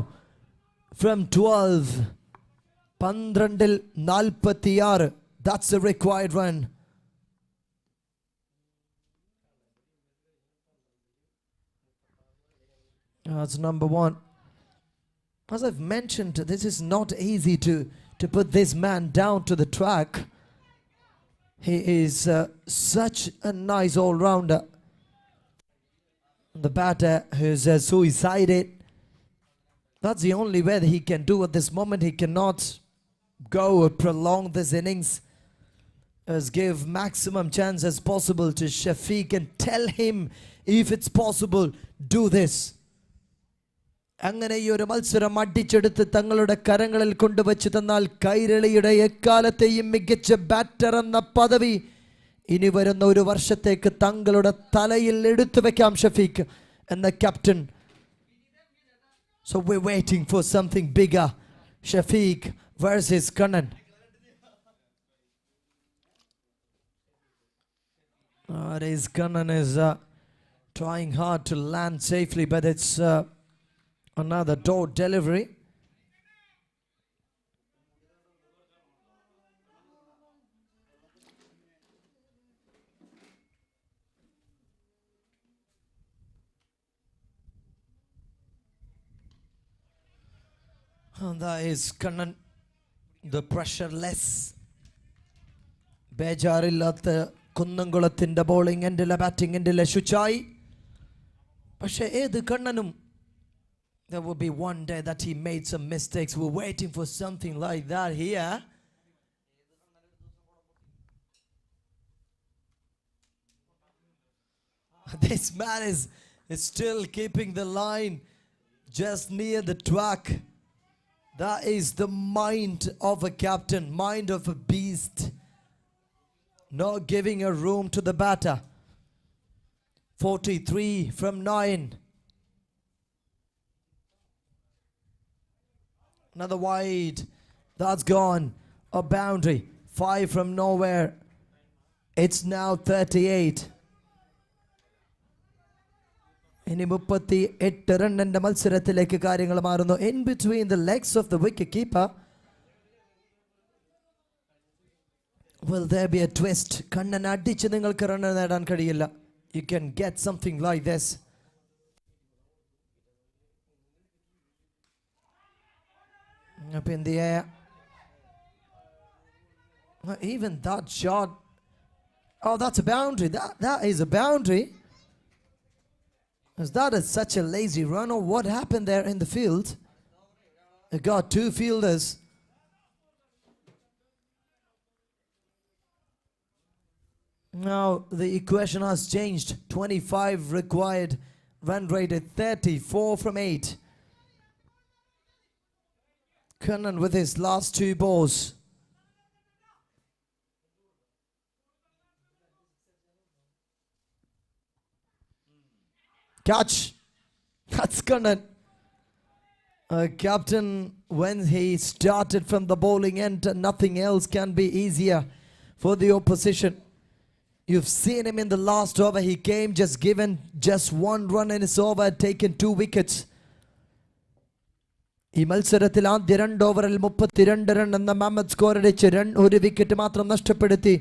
from 12. 12-ൽ 46. That's the required run. That's number 1. As I've mentioned, this is not easy to put this man down to the track. He is such a nice all-rounder. The batter who's suicided. That's the only way that he can do at this moment. He cannot go or prolong this innings. As give maximum chance as possible to Shafiq and tell him if it's possible, do this. അങ്ങനെ ഈ ഒരു മത്സരം അടിച്ചെടുത്ത് തങ്ങളുടെ കരങ്ങളിൽ കൊണ്ടുവച്ച് തന്നാൽ കൈരളിയുടെ എക്കാലത്തെയും മികച്ച ബാറ്റർ എന്ന പദവി ഇനി വരുന്ന ഒരു വർഷത്തേക്ക് തങ്ങളുടെ തലയിൽ എടുത്തു വെക്കാം ഷഫീഖ് എന്ന captain. So we're waiting for something bigger. Shafiq versus Kannan. Kannan is trying hard to land safely, but it's another door delivery. And that is Kannan, the pressureless. ബേജാറില്ലാത്ത കുന്നംകുളത്തിൻ്റെ ബോളിംഗ് എൻഡിലെ ബാറ്റിംഗ് എൻഡിലെ ശുചായി. പക്ഷേ ഏത് കണ്ണനും there will be one day that he made some mistakes. We're waiting for something like that here. This man is still keeping the line just near the track. That is the mind of a captain, mind of a beast. Not giving a room to the batter. 43 from 9. Another wide. That's gone. A boundary. 5 from nowhere. It's now 38. ഇനി 38 റണ്ണിന്റെ മത്സരത്തിലേക്ക് കാര്യങ്ങൾ മാറുന്നു. In between the legs of the wicket keeper. Will there be a twist? Kannan അടിച്ച് നിങ്ങൾക്ക് run നേടാൻ കഴിയില്ല. You can get something like this. Up in the air. Even that shot. Oh, that's a boundary. That is a boundary. Is that such a lazy run, or what happened there in the field? They got 2 fielders. Now the equation has changed. 25 required Run rate at 34 from 8. Kannan with his last 2 balls. Catch. That's Kannan. Captain, when he started from the bowling end, nothing else can be easier for the opposition. You've seen him in the last over. He came just given just 1 run in his over, taken 2 wickets. ഈ മത്സരത്തിൽ ആദ്യ 2 ഓവറിൽ 32 run എന്ന മാമത് score അടിച്ച് 1 wicket മാത്രം നഷ്ടപ്പെടുത്തി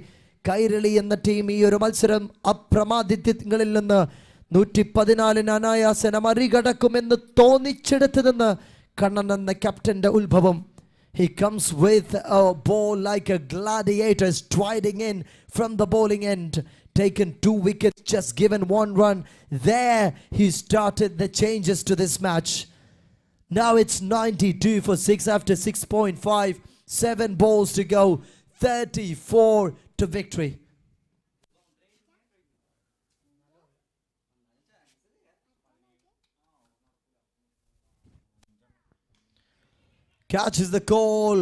കൈരളി എന്ന team ഈ ഒരു മത്സരം അപ്രമാദിത്യങ്ങളിൽ നിന്ന് 114 അനായാസന മറികടക്കുമെന്ന് തോന്നിച്ചെടുത്തതെന്ന് കണ്ണൻ എന്ന ക്യാപ്റ്റന്റെ ഉത്ഭവം. He comes with a ball like a gladiator, striding in from the bowling end. Taken 2 wickets, just given 1 run. There he started the changes to this match. Now it's 92 for 6 after 6.5. 7 balls to go. 34 to victory. Catches the call.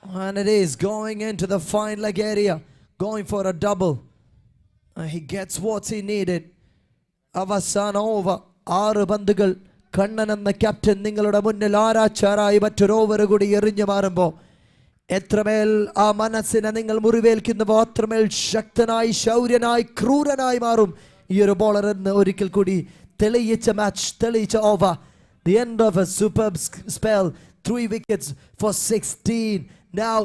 And it is going into the fine leg area. Going for a double. And he gets what he needed. Avasana over. 6 പന്തുകൾ കണ്ണൻ എന്ന captain നിങ്ങളുടെ മുന്നിൽ ആരാച്ചാറായി മറ്റൊരു over കൂടി എറിഞ്ഞു മാറുമ്പോൾ എത്രമേൽ ആ മനസ്സിനെ നിങ്ങൾ മുറിവേൽക്കുന്നുവോ അത്രമേൽ ശക്തനായി ശൗര്യനായി ക്രൂരനായി മാറും ഈ ഒരു ബോളർ എന്ന് ഒരിക്കൽ കൂടി തെളിയിച്ച മാച്ച് തെളിയിച്ച over. The end of a superb spell. 3 wickets for 16. Now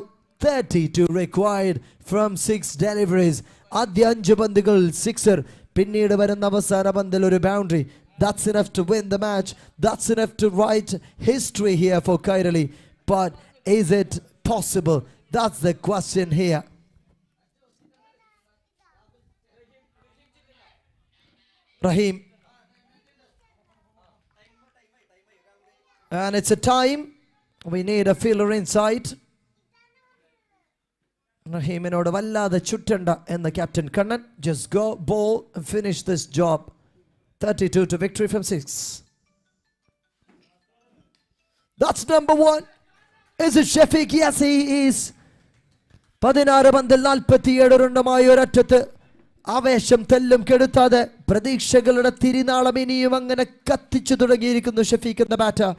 32 required from 6 deliveries. ആദ്യ 5 പന്തുകൾ 6er. പിന്നീട് വരുന്ന അവസാന പന്തിൽ ഒരു boundary. That's enough to win the match. That's enough to write history here for Kairali. But is it possible? That's the question here. Rahim. And it's a time. We need a fielder inside. Rahiminodu vallade chuttanda and the captain Kannan. Just go, bowl and finish this job. 32 to victory from 6. That's number 1. Is it Shafiq? Yes, he is. 16 പന്തിൽ 47 റണ്ണുമായി ഒരറ്റത്ത് ആവേശം തെല്ലും കെടുത്താതെ പ്രതീക്ഷകളുടെ തിരിനാളം ഇനിയും അങ്ങനെ കത്തിച്ചു തുടങ്ങിയിരിക്കുന്നു ഷഫീഖ് എന്ന batter.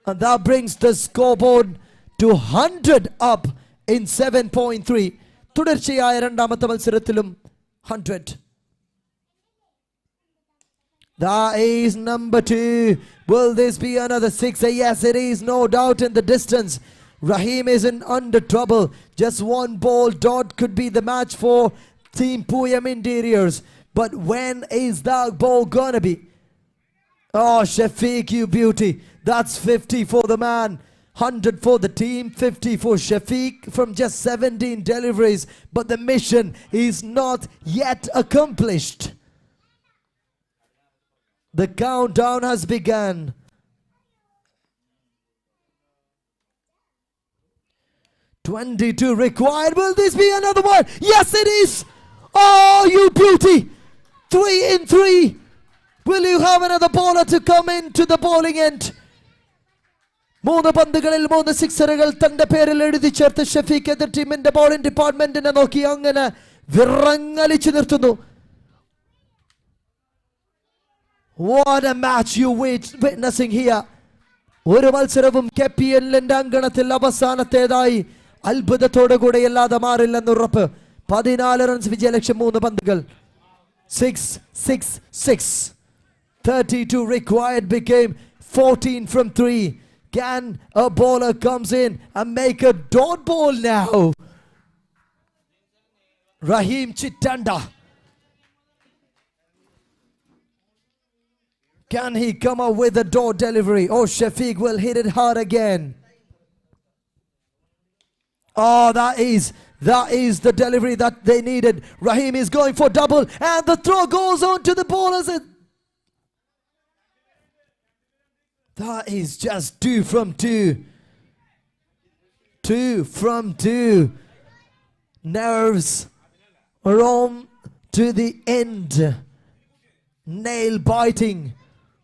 And that brings the scoreboard to 100 up in 7.3. തുടർച്ചയായ രണ്ടാമത്തെ മത്സരത്തിലും 100. That is number 2. Will this be another 6? Yes, it is, no doubt in the distance. Rahim isn't under trouble. Just 1 ball dot could be the match for Team POOYAM Interiors. But when is that ball gonna be? Oh, Shafiq, you beauty. That's 50 for the man. 100 for the team. 50 for Shafiq from just 17 deliveries. But the mission is not yet accomplished. The countdown has begun. $22 required. Will this be another one? Yes, it is. Oh, you beauty. 3 in 3. Will you have another bowler to come into the bowling end? 3 പന്തുകളിൽ 3 സിക്സറുകൾ തന്റെ പേരിൽ എഴുതി ചേർത്ത് ഷഫീഖ് എതിർ ടീമിന്റെ bowling ഡിപ്പാർട്ട്മെന്റിനെ നോക്കി അങ്ങനെ വിറങ്ങലിച്ചു നിർത്തുന്നു. What a match you witnessing here. ഒരു മത്സരവും KPLന്റെ അങ്കണത്തിൽ അവസാനത്തേതായി അത്ഭുതത്തോടു കൂടെ അല്ലാതെ മാറില്ലെന്ന് ഉറപ്പ്. 14 റൺസ് വിജയലക്ഷ്യം 3 പന്തുകൾ. 6, 6, 6. 32 required became 14 from 3. Can a bowler comes in and make a dot ball now? Rahim Chittanda. Can he come up with a dot delivery? Oh, Shafiq will hit it hard again. Oh, that is the delivery that they needed. Rahim is going for double and the throw goes on to the bowlers. That is just 2 from 2. 2 from 2. Nerves are on to the end. nail biting.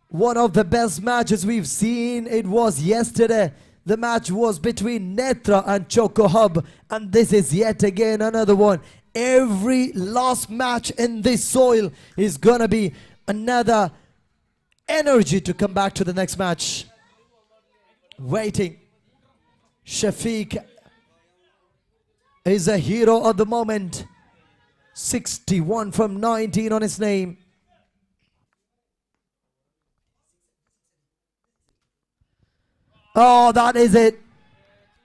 One of the best matches we've seen. It was yesterday. The match was between Netra and Choco Hub, and this is yet again another one. Every last match in this soil is gonna be another energy to come back to the next match. Waiting. Shafiq is a hero of the moment. 61 from 19 on his name. Oh, that is it.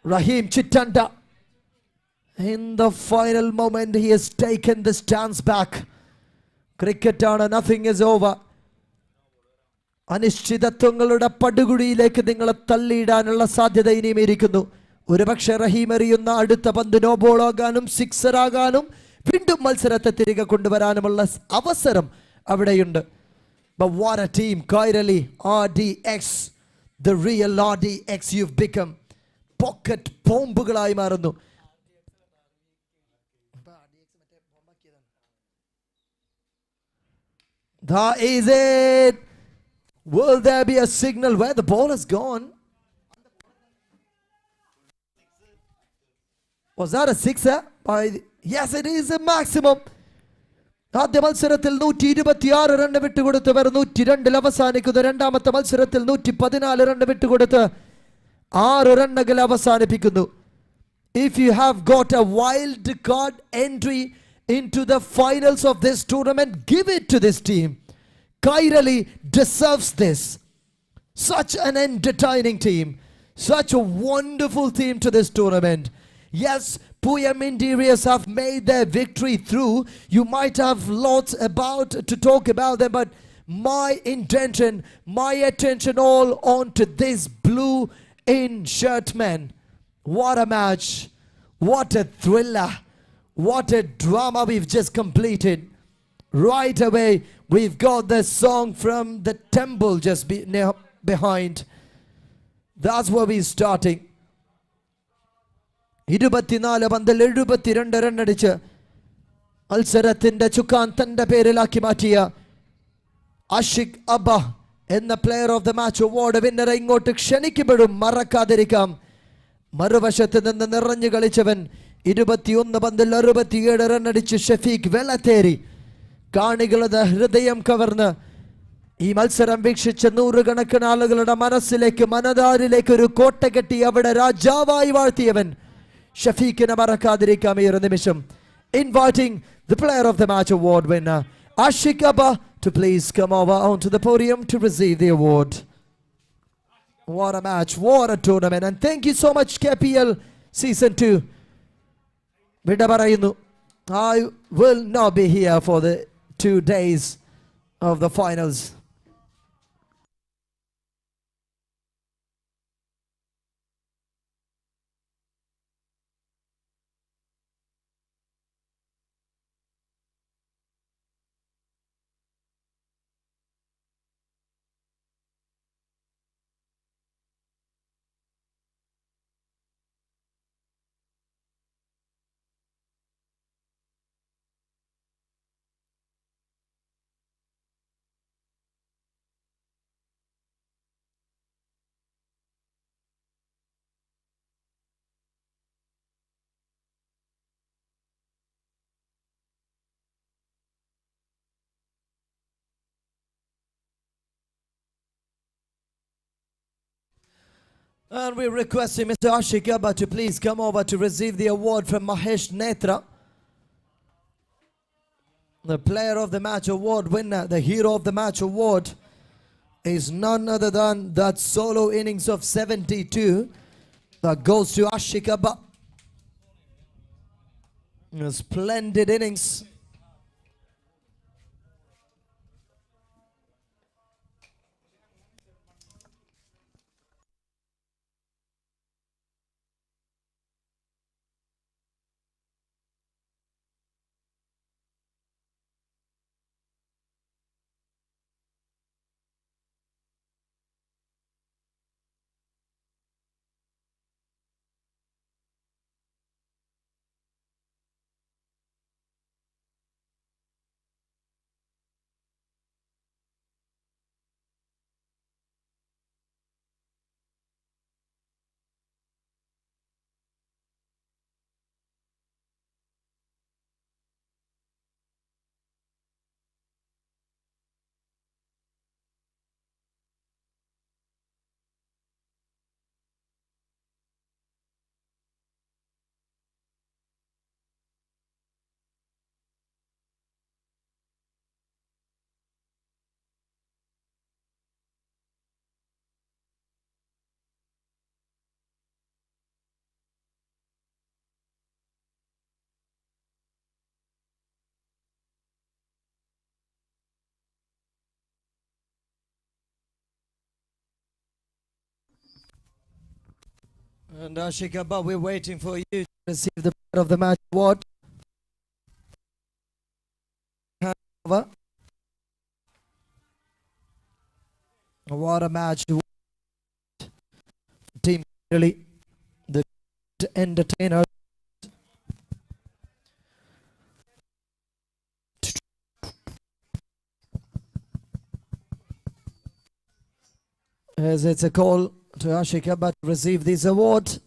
Rahim Chitanda. In the final moment, he has taken the stance back. Cricket down, nothing is over. അനിശ്ചിതത്വങ്ങളുടെ പടുകുഴിയിലേക്ക് നിങ്ങളെ തള്ളിയിടാനുള്ള സാധ്യത ഇനിയും ഇരിക്കുന്നു. ഒരുപക്ഷെ റഹീം എറിയുന്ന അടുത്ത പന്ത് no ball ആകാനും sixer ആകാനും വീണ്ടും മത്സരത്തെ തിരികെ കൊണ്ടുവരാനുമുള്ള അവസരം അവിടെയുണ്ട്. But what a team, Kairali RDX, the real RDX you've become. Pocket ബോംബുകളായി മാറുന്നു. That is it. Will there be a signal where the ball has gone? Was that a sixer? Yes, it is a maximum. ആദ്യ മത്സരത്തിൽ 126 run വിട്ടുകൊടുത്തവർ 102 അവസാനിക്കുന്നു. രണ്ടാമത്തെ മത്സരത്തിൽ 114 run വിട്ടുകൊടുത്ത് 6 റണ്ണുകൾ അവസാനിപ്പിക്കുന്നു. If you have got a wild card entry into the finals of this tournament, give it to this team. Kairali deserves this. Such an entertaining team. Such a wonderful team to this tournament. Yes, POOYAM Interiors have made their victory through. You might have lots about to talk about them, but my intention, my attention all on to this blue in shirt men. What a match. What a thriller. What a drama we've just completed. Right away, we've got the song from the temple just behind. That's where we're starting. 24 പന്തിൽ 72 run അടിച്ച് മത്സരത്തിന്റെ ചുക്കാൻ തന്റെ പേരിലാക്കി മാറ്റിയ ആഷിഖ് അബ്ബ എന്ന player of the match award വിന്നറെ ഇങ്ങോട്ട് ക്ഷണിക്കപ്പെടും. മറക്കാതിരിക്കാം. മറുവശത്ത് നിന്ന് നിറഞ്ഞു കളിച്ചവൻ 21 പന്തിൽ 67 റൺ അടിച്ച് ഷഫീഖ് വെളത്തേരി കാണികളുടെ ഹൃദയം കവർന്ന് ഈ മത്സരം വീക്ഷിച്ച നൂറുകണക്കിന് ആളുകളുടെ മനസ്സിലേക്ക് മനതാരിലേക്ക് ഒരു കോട്ട കെട്ടി അവിടെ രാജാവായി വാഴ്ത്തിയവൻ ഷഫീഖിനെ മറക്കാതിരിക്കാം ഈ ഒരു നിമിഷം. Inviting the player of the match award winner Ashik Abba to please come over onto the podium to receive the award. What a match, what a tournament, and thank you so much KPL season 2. വിട പറയുന്നു. I will not be here for the 2 days of the finals. And we're requesting Mr. Ashik Abba to please come over to receive the award from Mahesh Netra. The player of the match award winner, the hero of the match award is none other than that solo innings of 72 that goes to Ashik Abba. A splendid innings. And Ashikaba, we're waiting for you to receive the player of the match award. Over. What a match. Team Kairali, the entertainer. As it's a call to Ashikaba to receive this award.